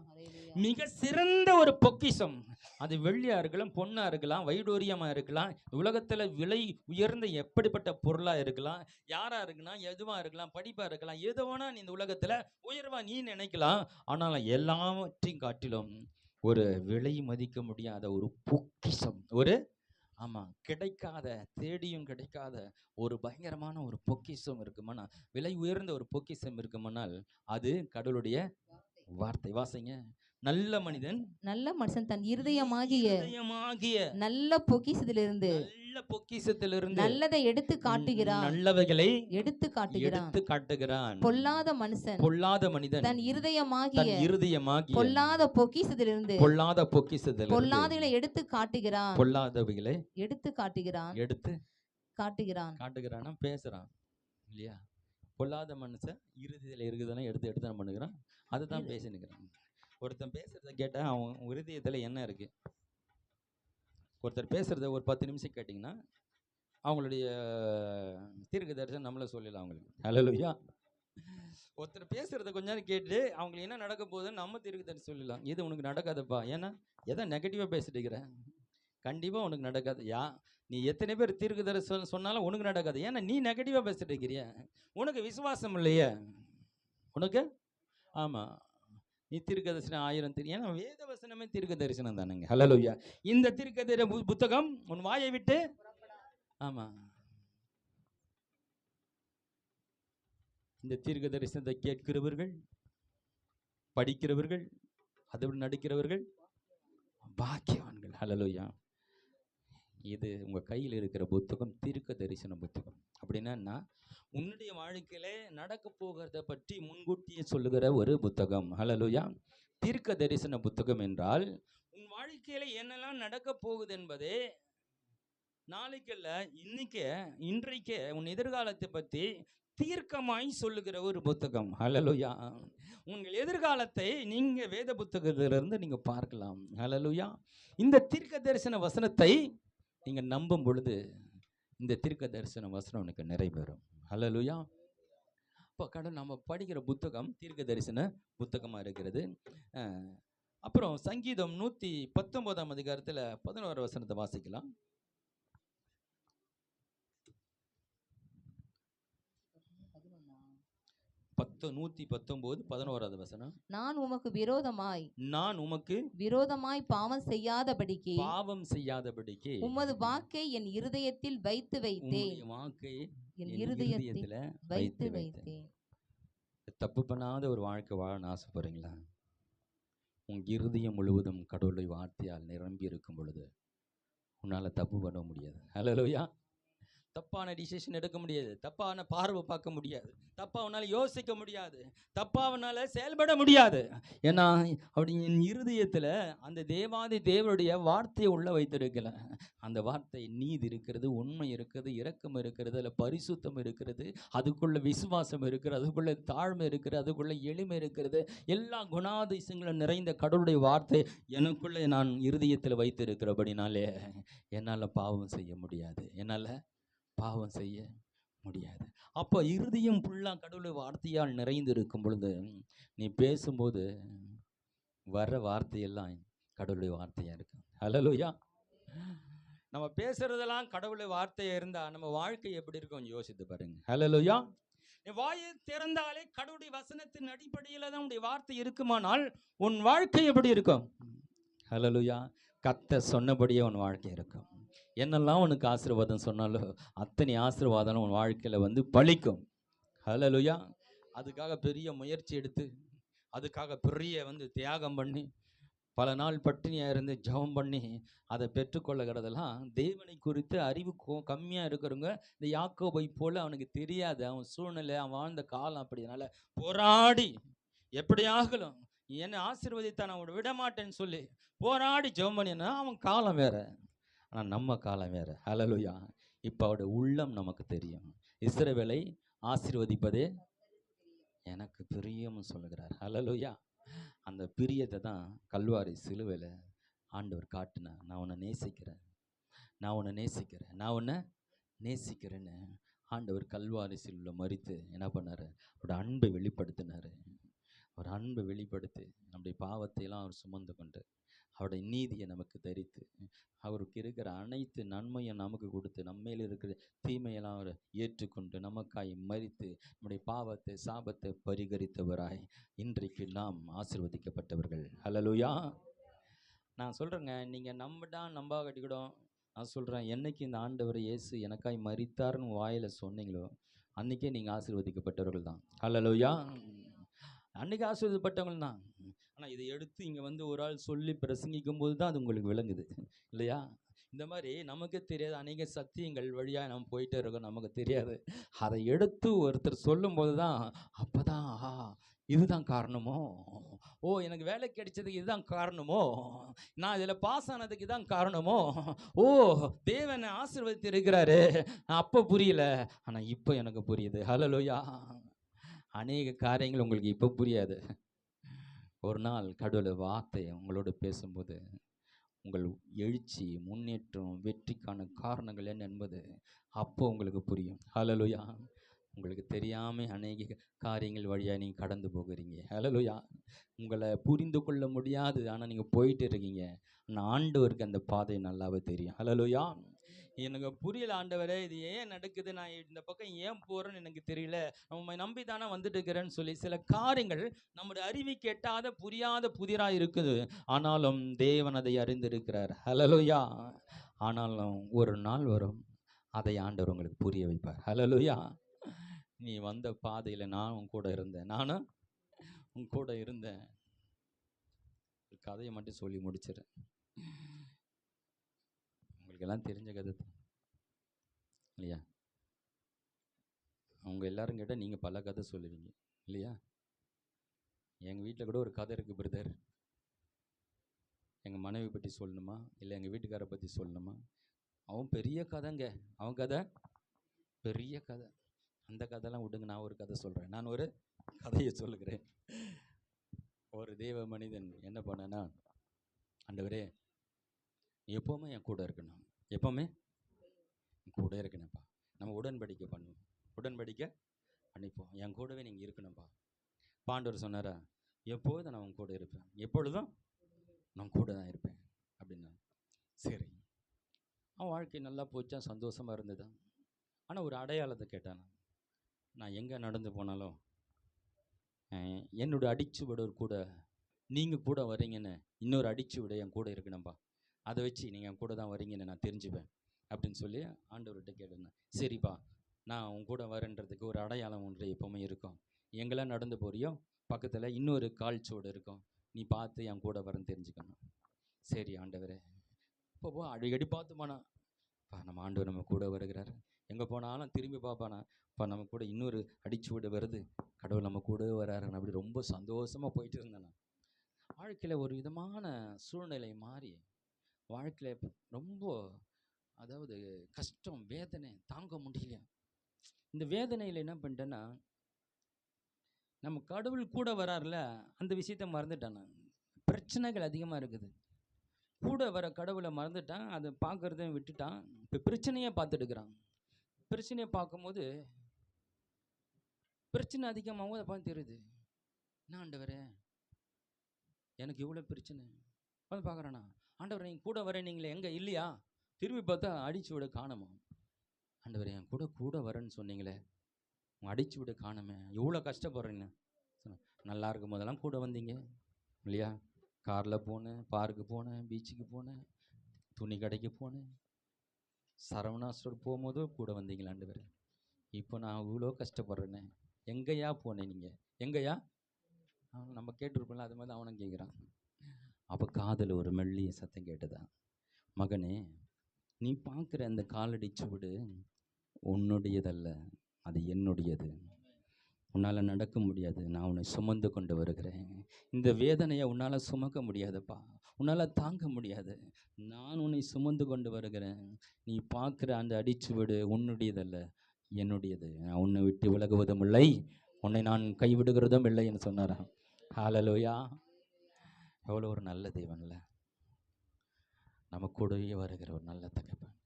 S1: மிக சிறந்த ஒரு பொக்கிஷம். அது வெள்ளியா இருக்கலாம், பொண்ணா இருக்கலாம், வைடூரியமா இருக்கலாம், உலகத்துல விலை உயர்ந்த எப்படிப்பட்ட பொருளா இருக்கலாம், யாரா இருக்கலாம், எதுவா இருக்கலாம், படிப்பா இருக்கலாம், எதுவானா இந்த உலகத்துல உயர்வா நீ நினைக்கலாம். ஆனாலும் எல்லாவற்றையும் காட்டிலும் ஒரு விலை மதிக்க முடியாத ஒரு பொக்கிஷம், கிடைக்காத, தேடியும் கிடைக்காத ஒரு பயங்கரமான ஒரு பொக்கிஷம் இருக்குமானால், விலை உயர்ந்த ஒரு பொக்கிஷம் இருக்குமானால் அது கடவுளுடைய வார்த்தை. வாசிங்க. நல்ல மனுஷன் தன் இருதயமாகிய நல்ல பொக்கிஷத்திலிருந்து நல்லதை எடுத்து காட்டுகிறான். நல்லவைகளை எடுத்து காட்டுகிறான். பொல்லாத மனிதன் தன் இருதயமாகிய பொல்லாத பொக்கிஷத்திலிருந்து பொல்லாதவைகளை எடுத்து காட்டுகிறான். பேசுறான் இல்லையா? பொல்லாத மனுஷன் இருதயத்தில் இருக்குதுன்னா எடுத்து என்ன பண்ணுகிறான், அதுதான் பேசினுக்கிறான். ஒருத்தன் பேசுறத கேட்டா அவன் இருதயத்துல என்ன இருக்கு? ஒருத்தர் பேசுறத ஒரு 10 நிமிஷம் கேட்டிங்கன்னா அவங்களுடைய தீர்க்க தரிசனம் நம்மள சொல்லலாம் அவங்களுக்கு. ஹல்லேலூயா. ஒருத்தர் பேசுறத கொஞ்ச நேரம் கேட்டு அவங்களுக்கு என்ன நடக்க போகுதுன்னு நம்ம தீர்க்க தரிசனம் சொல்லலாம். இது உனக்கு நடக்காதப்பா, ஏன்னா எதை நெகட்டிவா பேசிட்டு இருக்கிற, கண்டிப்பா உனக்கு நடக்காது. நீ எத்தனை பேர் தீர்க்க தரிசனம் சொன்னாலும் உனக்கு நடக்காது. ஏன்னா நீ நெகட்டிவா பேசிட்டு இருக்கிறிய, உனக்கு விசுவாசம் இல்லையே உனக்கு. ஆமா, நீ தீர்க்க தரிசனம் 1000 தெரியும். ஏன்னா வேத வசனமே தீர்க்க தரிசனம் தானுங்க. ஹல்லேலூயா. இந்த தீர்க்க புத்தகம் உன் வாயை விட்டு, ஆமா, இந்த தீர்க்க தரிசனத்தை கேட்கிறவர்கள், படிக்கிறவர்கள், அதை நடிக்கிறவர்கள் பாக்கியவான்கள். ஹல்லேலூயா. இது உங்க கையில் இருக்கிற புத்தகம் தீர்க்க தரிசன புத்தகம். அப்படின்னா உன்னுடைய வாழ்க்கையில நடக்க போகிறத பற்றி முன்கூட்டியே சொல்லுகிற ஒரு புத்தகம். ஹல்லேலூயா. தீர்க்க தரிசன புத்தகம் என்றால் உன் வாழ்க்கையில என்னெல்லாம் நடக்க போகுது என்பது நாளைக்கல்ல இன்றைக்கே உன் எதிர்காலத்தை பற்றி தீர்க்கமாய் சொல்லுகிற ஒரு புத்தகம். ஹல்லேலூயா. உங்கள் எதிர்காலத்தை நீங்க வேத புத்தகத்திலிருந்து நீங்க பார்க்கலாம். ஹல்லேலூயா. இந்த தீர்க்க தரிசன வசனத்தை நீங்க நம்பும் பொழுது இந்த தீர்க்க தரிசன வசனம் உனக்கு நிறைவேறும். ஹல்லேலூயா. இப்போ நம்ம படிக்கிற புத்தகம் தீர்க்க தரிசன புத்தகமாக இருக்கிறது. அப்புறம் சங்கீதம் 119 அதிகாரத்தில் 11 வசனத்தை வாசிக்கலாம். 119 வசனம். நான் உமக்கு விரோதமாய் பாவம் செய்யாதபடிக்கு உமது வாக்கை என் இருதயத்தில் வைத்து வைத்தேன். தப்பு பண்ணாத ஒரு வாழ்க்கை வாழ ஆசைப்படுறீங்களா? உங்க இருதயம் முழுவதும் கடவுளுடைய வார்த்தையால் நிரம்பி இருக்கும் பொழுது உன்னால தப்பு பண்ண முடியாது. ஹல்லேலூயா. தப்பான டிசிஷன் எடுக்க முடியாது, தப்பான பார்வை பார்க்க முடியாது, தப்பா அவனால் யோசிக்க முடியாது, தப்பா அவனால் செயல்பட முடியாது. ஏன்னா அப்படி என் இருதயத்தில் அந்த தேவாதி தேவனுடைய வார்த்தையை உள்ள வைத்திருக்கல. அந்த வார்த்தை நீதி இருக்கிறது, உண்மை இருக்கிறது, இரக்கம் இருக்கிறது, அதில் பரிசுத்தம் இருக்கிறது, அதுக்குள்ள விசுவாசம் இருக்கிறது, அதுக்குள்ள தாழ்மை இருக்கிறது, அதுக்குள்ள எளிமை இருக்கிறது. எல்லா குணாதிசயங்களும் நிறைந்த கடவுளுடைய வார்த்தை எனக்குள்ளே நான் இருதயத்தில் வைத்திருக்கிறபடினாலே என்னால் பாவம் செய்ய முடியாது, என்னால் பாவம் செய்ய முடியாது. அப்போ இருதயம் ஃபுல்லாக கடவுளுடைய வார்த்தையால் நிறைந்து இருக்கும் பொழுது நீ பேசும்போது வர்ற வார்த்தையெல்லாம் கடவுளுடைய வார்த்தையாக இருக்கும். ஹல்லேலூயா. நம்ம பேசுறதெல்லாம் கடவுளுடைய வார்த்தையாக இருந்தால் நம்ம வாழ்க்கை எப்படி இருக்கும் யோசித்து பாருங்க. ஹல்லேலூயா. வாயை திறந்தாலே கடவுளுடைய வசனத்தின் அடிப்படையில் தான் உன்னுடைய வார்த்தை இருக்குமானால் உன் வாழ்க்கை எப்படி இருக்கும்? ஹல்லேலூயா. கர்த்தர் சொன்னபடியே உன் வாழ்க்கை இருக்கும். என்னெல்லாம் உனக்கு ஆசீர்வாதம் சொன்னாலும் அத்தனை ஆசீர்வாதம் உன் வாழ்க்கையில் பலிக்கும். ஹல்லேலூயா. அதுக்காக பெரிய முயற்சி எடுத்து அதுக்காக பெரிய தியாகம் பண்ணி பல நாள் பட்டினியாக இருந்து ஜெபம் பண்ணி அதை பெற்றுக்கொள்ளுகிறதெல்லாம் தேவனை குறித்து அறிவு கம்மியாக இருக்கிறவங்க இந்த யாக்கோபை போல் அவனுக்கு தெரியாது. அவன் சூழ்நிலை, அவன் வாழ்ந்த காலம் அப்படினால போராடி எப்படியாகலும் என்னை ஆசீர்வதித்தான் அவன் விடமாட்டேன்னு சொல்லி போராடி ஜெபம் பண்ணினா அவன் காலம் வேற, ஆனால் நம்ம காலம் வேறு. ஹல்லேலூயா. இப்போ அவருடைய உள்ளம் நமக்கு தெரியும். இஸ்ரவேலை ஆசீர்வதிப்பதே எனக்கு பிரியம்னு சொல்லுகிறார். ஹல்லேலூயா. அந்த பிரியத்தை தான் கல்வாரி சிலுவையில் ஆண்டவர் காட்டினார். நான் உன்னை நேசிக்கிறேன்னு ஆண்டவர் கல்வாரி சிலுவையில் மரித்து என்ன பண்ணார்? அவருடைய அன்பை வெளிப்படுத்தினார். அவர் அன்பை வெளிப்படுத்தி நம்முடைய பாவத்தையெல்லாம் அவர் சுமந்து கொண்டு அவருடைய நீதியை நமக்கு தரித்து அவருக்கு இருக்கிற அனைத்து நன்மையும் நமக்கு கொடுத்து நம்மையில் இருக்கிற தீமையெல்லாம் அவர் ஏற்றுக்கொண்டு நமக்காய் மரித்து நம்முடைய பாவத்தை சாபத்தை பரிகரித்தவராய் இன்றைக்கு நாம் ஆசீர்வதிக்கப்பட்டவர்கள். ஹல்லேலூயா. நான் சொல்கிறேங்க, நீங்கள் நம்ப கட்டிக்கிடும். நான் சொல்கிறேன், என்னைக்கு இந்த ஆண்டவர் இயேசு எனக்காய் மரித்தார்னு வாயில் சொன்னீங்களோ அன்றைக்கே நீங்கள் ஆசீர்வதிக்கப்பட்டவர்கள் தான். ஹல்லேலூயா. அன்றைக்கி ஆசீர்வதிக்கப்பட்டவங்க தான். ஆனால் இதை எடுத்து இங்கே ஒரு ஆள் சொல்லி பிரசங்கிக்கும் போது தான் அது உங்களுக்கு விளங்குது இல்லையா? இந்த மாதிரி நமக்கு தெரியாது அநேக சத்தியங்கள் வழியாக நம்ம போயிட்டே இருக்கோம், நமக்கு தெரியாது. அதை எடுத்து ஒருத்தர் சொல்லும்போது தான் அப்போ தான் இதுதான் காரணமோ, ஓ எனக்கு வேலை கிடைச்சதுக்கு இதுதான் காரணமோ, நான் இதில் பாஸ் ஆனதுக்கு இதுதான் காரணமோ, ஓ தேவனை ஆசீர்வதித்து இருக்கிறாரு, அப்போ புரியல ஆனால் இப்போ எனக்கு புரியுது. ஹல்லேலூயா. அநேக காரியங்கள் உங்களுக்கு இப்போ புரியாது. ஒரு நாள் கடவுளை வார்த்தை உங்களோட பேசும்போது உங்கள் எழுச்சி, முன்னேற்றம், வெற்றிக்கான காரணங்கள் என்ன என்பது அப்போ உங்களுக்கு புரியும். ஹல்லேலூயா. உங்களுக்கு தெரியாமல் அநேக காரியங்கள் வழியாக நீங்கள் கடந்து போகிறீங்க. ஹல்லேலூயா. உங்களை புரிந்து கொள்ள முடியாது, ஆனால் நீங்கள் போயிட்டு இருக்கீங்க. ஆனால் ஆண்டவருக்கு அந்த பாதை நல்லாவே தெரியும். ஹல்லேலூயா. எனக்கு புரியல ஆண்டவரே, இது ஏன் நடக்குது, நான் இந்த பக்கம் ஏன் போகிறேன்னு எனக்கு தெரியல, நம்ம நம்பி தானே வந்துட்டு இருக்கிறேன்னு சொல்லி சில காரியங்கள் நம்முடைய அறிவுக்கு எட்டாத புரியாத புதிராக இருக்குது. ஆனாலும் தேவன் அதை அறிந்திருக்கிறார். ஹல்லேலூயா. ஆனாலும் ஒரு நாள் வரும், அதை ஆண்டவர் உங்களுக்கு புரிய வைப்பார். ஹல்லேலூயா. நீ வந்த பாதையில் நான் உன் கூட இருந்தேன், நானும் உன் கூட இருந்தேன். கதையை மட்டும் சொல்லி முடிச்சிடறேன். உங்களுக்கெல்லாம் தெரிஞ்ச கதை தான் இல்லையா? அவங்க எல்லாரும் கேட்டால் நீங்கள் பல கதை சொல்லுவீங்க இல்லையா? எங்கள் வீட்டில் கூட ஒரு கதை இருக்குது பிரதர். எங்கள் மனைவி பற்றி சொல்லணுமா இல்லை எங்கள் வீட்டுக்காரை பற்றி சொல்லணுமா? அவன் பெரிய கதைங்க. அவன் கதை பெரிய கதை. அந்த கதைலாம் விடுங்க, நான் ஒரு கதை சொல்கிறேன். நான் ஒரு கதையை சொல்லுகிறேன். ஒரு தேவ மனிதன் என்ன பண்ணனா, ஆண்டவரே எப்போவுமே என் கூட இருக்கணும், எப்போவுமே கூட இருக்கணும்ப்பா. நம்ம உடன்படிக்கை பண்ணுவோம், உடன்படிக்கை பண்ணிப்போம், என் கூடவே நீங்கள் இருக்கணும்ப்பா. பாண்டவர் சொன்னாரா, எப்போதும் நான் உன் கூட இருப்பேன், எப்பொழுதும் நான் கூட தான் இருப்பேன் அப்படின்னா. சரி, அவன் வாழ்க்கை நல்லா போச்சா, சந்தோஷமாக இருந்ததா. ஆனால் ஒரு அடையாளத்தை கேட்டான். நான் எங்கே நடந்து போனாலும் என்னோட அடிச்சுவடர் கூட நீங்கள் கூட வரீங்கன்னு இன்னொரு அடிச்சுவிட என் கூட இருக்கணும்ப்பா. அதை வச்சு நீங்கள் என் கூட தான் வரீங்கன்னு நான் தெரிஞ்சுப்பேன் அப்படின்னு சொல்லி ஆண்டவர்கிட்ட கேட்டிருந்தேன். சரிப்பா, நான் உன் கூட வரேன்றதுக்கு ஒரு அடையாளம் ஒன்று எப்போவுமே இருக்கும். எங்கெல்லாம் நடந்து போறியோ பக்கத்தில் இன்னொரு கால்ச்சோடு இருக்கும், நீ பார்த்து என் கூட வரேன்னு தெரிஞ்சுக்கணும். சரி ஆண்டவரே. இப்போ அடிக்கடி பார்த்துப்பானா, நம்ம ஆண்டவர் நம்ம கூட வருகிறார். எங்கே போனாலும் திரும்பி பார்ப்பானா, இப்போ நம்ம கூட இன்னொரு அடிச்சுவடு வருது, கடவுள் நம்ம கூட வராருன்னு அப்படி ரொம்ப சந்தோஷமாக போயிட்டு இருந்தேன். வாழ்க்கையில் ஒரு விதமான சூழ்நிலை மாறி வாழ்க்கையில் ரொம்ப, அதாவது கஷ்டம், வேதனை தாங்க முடியல. இந்த வேதனையில் என்ன பண்ணிட்டேன்னா, நம்ம கடவுள் கூட வராருல அந்த விஷயத்தை மறந்துட்டான். பிரச்சனைகள் அதிகமாக இருக்குது, கூட வர கடவுளை மறந்துட்டான், அதை பார்க்குறத விட்டுட்டான். இப்போ பிரச்சனையே பார்த்துட்டுக்கிறான். பிரச்சனையை பார்க்கும்போது பிரச்சனை அதிகமாகவும் அதை பார்த்து தெரியுது. என்ன ஆண்டவரே எனக்கு இவ்வளோ பிரச்சனை வந்து பார்க்குறேண்ணா, ஆண்டவரை நீங்கள் கூட வரேன், நீங்களே எங்கே இல்லையா? திரும்பி பார்த்தா அடிச்சு விட காணமா. ஆண்டவரே என் கூட கூட வரேன்னு சொன்னீங்களே, அடிச்சு விட காணமே, எவ்வளோ கஷ்டப்படுறீங்க. நல்லா இருக்கும் போதெல்லாம் கூட வந்தீங்க இல்லையா? காரில் போனேன், பார்க்கு போனேன், பீச்சுக்கு போனேன், துணி கடைக்கு போனேன், சரவணா ஸ்டோர் போகும்போது கூட வந்தீங்களா ஆண்டவரே? இப்போ நான் இவ்வளோ கஷ்டப்படுறேனே, எங்கேயா போனேன் நீங்கள், எங்கேயா? நம்ம கேட்டுருப்போம்ல, அது மாதிரி அவனும் கேட்குறான். அப்போ காதில் ஒரு மெல்லிய சத்தம் கேட்டுதான், மகனே நீ பார்க்குற அந்த காலடி சுவடு உன்னுடையதல்ல, அது என்னுடையது. உன்னால் நடக்க முடியாது, நான் உன்னை சுமந்து கொண்டு வருகிறேன். இந்த வேதனையை உன்னால் சுமக்க முடியாதுப்பா, உன்னால் தாங்க முடியாது, நான் உன்னை சுமந்து கொண்டு வருகிறேன். நீ பார்க்குற அந்த அடிச்சுவடு உன்னுடையதல்ல, என்னுடையது. நான் உன்னை விட்டு விலகுவதும் இல்லை, உன்னை நான் கைவிடுகிறதும் இல்லை என்று சொன்னாராம். ஹல்லேலூயா. எவ்வளோ ஒரு நல்ல தேவன்ல, நம்ம கூடவே வருகிற ஒரு நல்ல தகப்பன்.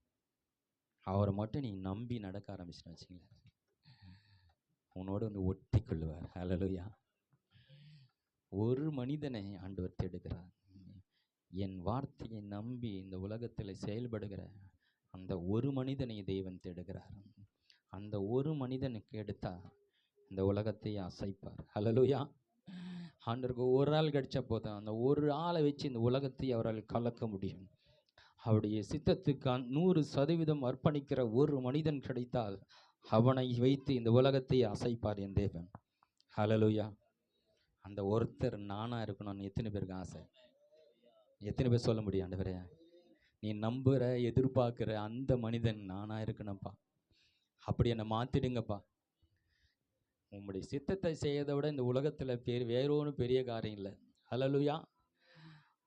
S1: அவரை மட்டும் நீ நம்பி நடக்க ஆரம்பிச்சுன்னு வச்சுங்களேன், உன்னோடு வந்து ஒட்டி கொள்ளுவார். ஹல்லேலூயா. ஒரு மனிதனை ஆண்டவர் தேடுகிறார். என் வார்த்தையை நம்பி இந்த உலகத்தில் செயல்படுகிற அந்த ஒரு மனிதனை தேவன் தேடுகிறார். அந்த ஒரு மனிதனுக்கு எடுத்தா இந்த உலகத்தை அசைப்பார். ஹல்லேலூயா. ஆண்டவருக்கு ஒரு ஆள் கிடைச்சா போதும், அந்த ஒரு ஆளை வச்சு இந்த உலகத்தை அவரால் கலக்க முடியும். அவருடைய சித்தத்துக்கு 100% அர்ப்பணிக்கிற ஒரு மனிதன் கிடைத்தால் அவனை வைத்து இந்த உலகத்தை அசைப்பார் என் தேவன். ஹல்லேலூயா. அந்த ஒருத்தர் நானாக இருக்கணும்னு எத்தனை பேருக்கு ஆசை? எத்தனை பேர் சொல்ல முடியும்? ஆண்டவரே நீ நம்புகிற எதிர்பார்க்குற அந்த மனிதன் நானாக இருக்கணும்ப்பா, அப்படி என்னை மாற்றிடுங்கப்பா. உங்களுடைய சித்தத்தை செய்யறதை விட இந்த உலகத்தில் வேறொன்று பெரிய காரியம் இல்லை. ஹல்லேலூயா.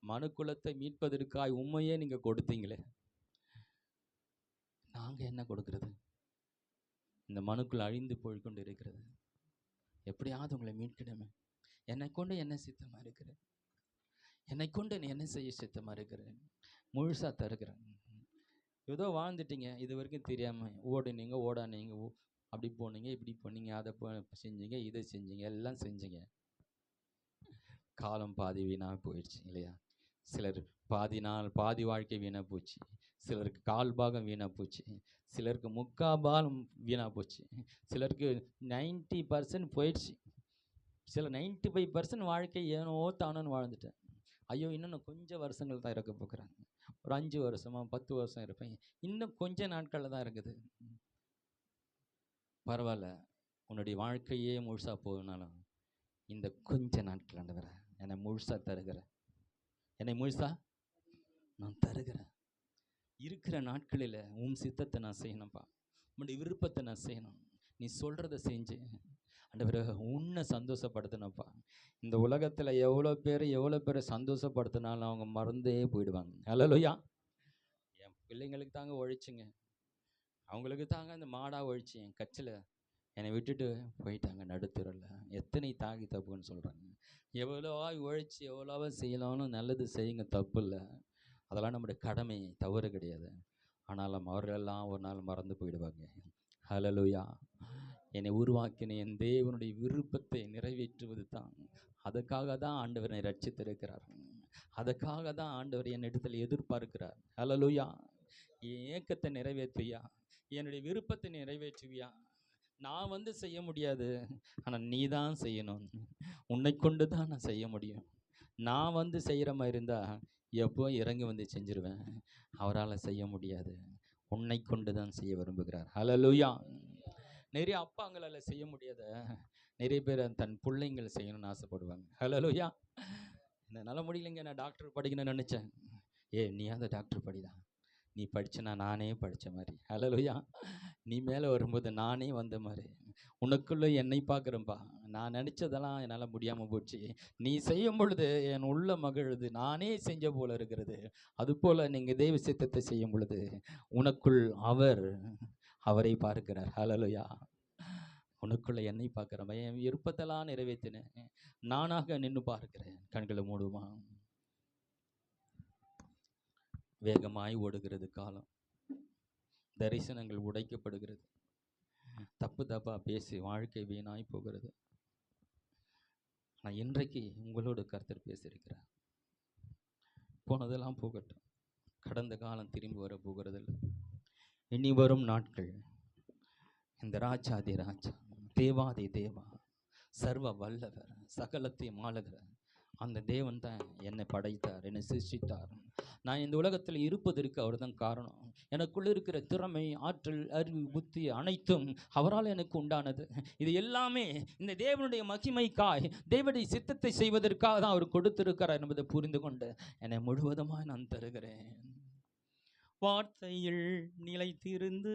S1: மனுக்குலத்தை மீட்பதற்காய் உண்மையே நீங்கள் கொடுத்தீங்களே, நாங்கள் என்ன கொடுக்கறது? இந்த மனுக்குள் அழிந்து போய்கொண்டு இருக்கிறது, எப்படியாவது உங்களை மீட்கிடமே. என்னை கொண்டு என்ன சித்தமாக இருக்கிறேன், என்னை கொண்டு என்ன செய்ய சித்தமாக இருக்கிறேன், முழுசாக தருகிறேன். ஏதோ வாழ்ந்துட்டீங்க, இது வரைக்கும் தெரியாமல் ஓடினீங்க, ஓடானீங்க, அப்படி போனீங்க, இப்படி போனீங்க, அதை செஞ்சீங்க, இதை செஞ்சீங்க, எல்லாம் செஞ்சீங்க. காலம் பாதி வீணாக போயிடுச்சு இல்லையா? சிலர் பாதி வாழ்க்கை வீணாக போச்சு, சிலருக்கு கால் பாகம் வீணாக போச்சு, சிலருக்கு முக்காபாலம் வீணாக போச்சு, சிலருக்கு 90% போயிடுச்சு, சில 95% வாழ்க்கை ஏனோ தானோன்னு வாழ்ந்துட்டேன். ஐயோ இன்னும் கொஞ்சம் வருஷங்கள் தான் இருக்க போக்குறாங்க, ஒரு 5 வருஷமா 10 வருஷம் இருப்பேன், இன்னும் கொஞ்ச நாட்களில் தான் இருக்குது. பரவாயில்ல, உன்னுடைய வாழ்க்கையே முழுசாக போகனாலும் இந்த கொஞ்ச நாட்கள் ஆண்டவரே என்னை முழுசாக தருகிற, என்னை முழுசா நான் தருகிறேன். இருக்கிற நாட்களில் உன் சித்தத்தை நான் செய்யணும்ப்பா, உன்னுடைய விருப்பத்தை நான் செய்யணும். நீ சொல்கிறத செஞ்சு ஆண்டவரே உன்னை சந்தோஷப்படுத்தினப்பா. இந்த உலகத்தில் எவ்வளோ பேர் சந்தோஷப்படுத்தினாலும் அவங்க மறந்தே போயிடுவாங்க. ஹல்லேலூயா. என் பிள்ளைங்களுக்கு தாங்க உழைச்சிங்க, அவங்களுக்கு தாங்க அந்த மாடாக உழைச்சி என் கட்சியில் என்னை விட்டுட்டு போயிட்டாங்க நடுத்தரில். எத்தனை தாகி தப்புன்னு சொல்கிறாங்க. எவ்வளோவா உழைச்சி எவ்வளோவா செய்யலாம்னு நல்லது செய்யுங்க, தப்பு இல்லை. அதெல்லாம் நம்முடைய கடமை, தவறு கிடையாது. ஆனாலும் அவர்களெல்லாம் ஒரு நாள் மறந்து போயிடுவாங்க. ஹல்லேலூயா. என்னை உருவாக்கின என் தேவனுடைய விருப்பத்தை நிறைவேற்றுவது தான், அதுக்காக தான் ஆண்டவர் என்னை ரட்சித்திருக்கிறார். அதுக்காக தான் ஆண்டவர் என்னிடத்தில் எதிர்பார்க்கிறார். ஹல்லேலூயா. என் ஏக்கத்தை நிறைவேற்றுவியா, என்னுடைய விருப்பத்தை நிறைவேற்றுவியா? நான் செய்ய முடியாது, ஆனால் நீ தான் செய்யணும். உன்னை கொண்டு தான் நான் செய்ய முடியும். நான் செய்கிற மாதிரி இருந்தால் எப்போ இறங்கி செஞ்சிருவேன். அவரால் செய்ய முடியாது. உன்னை கொண்டு தான் செய்ய விரும்புகிறார். ஹல்லேலூயா. நிறைய அப்பாங்களால் செய்ய முடியாத நிறைய பேர் தன் பிள்ளைங்கள் செய்யணும்னு ஆசைப்படுவாங்க. ஹல்லேலூயா. என்னால் முடியலைங்க, நான் டாக்டர் படிக்கணும்னு நினச்சேன். நீ அந்த டாக்டர் படிதான், நீ படிச்சனா நானே படித்த மாதிரி. ஹல்லேலூயா. நீ மேலே வரும்போது நானே வந்த மாதிரி. உனக்குள்ளே என்னை பார்க்குறேன்ப்பா. நான் நினச்சதெல்லாம் என்னால் முடியாமல் போச்சு. நீ செய்யும் பொழுது என் உள்ள மகிழுது, நானே செஞ்ச போல இருக்கிறது. அதுபோல் நீங்கள் தெய்வ சித்தத்தை செய்யும் பொழுது உனக்குள் அவரை பார்க்கிறார். ஹல்லேலூயா. உனக்குள்ள என்னை பார்க்குறேன். என் விருப்பத்தெல்லாம் நிறைவேற்றினேன். நானாக நின்று பார்க்கிறேன். கண்களை மூடுமா. வேகமாய் ஓடுகிறது காலம். தரிசனங்கள் உடைக்கப்படுகிறது. தப்பாக பேசி வாழ்க்கை வீணாய் போகிறது. ஆனால் இன்றைக்கு உங்களோடு கர்த்தர் பேசியிருக்கிறார். போனதெல்லாம் போகட்டும். கடந்த காலம் திரும்பி வர போகிறதில்லை. இனி வரும் நாட்கள் இந்த ராஜாதி ராஜா, தேவாதி தேவா, சர்வ வல்லவர், சகலத்தையும் ஆளுகிற அந்த தேவன் தான் என்னை படைத்தார், என்னை சிருஷ்டித்தார். நான் இந்த உலகத்தில் இருப்பதற்கு அவர் தான் காரணம். எனக்குள்ள இருக்கிற திறமை, ஆற்றல், அறிவு, புத்தி அனைத்தும் அவரால் எனக்கு உண்டானது. இது எல்லாமே இந்த தேவனுடைய மகிமைக்காய், தேவனுடைய சித்தத்தை செய்வதற்காக தான் அவர் கொடுத்திருக்கிறார் என்பதை புரிந்து கொண்டு என்னை முழுவதுமாக நான் தருகிறேன். வார்த்தையில் நிலைத்திருந்து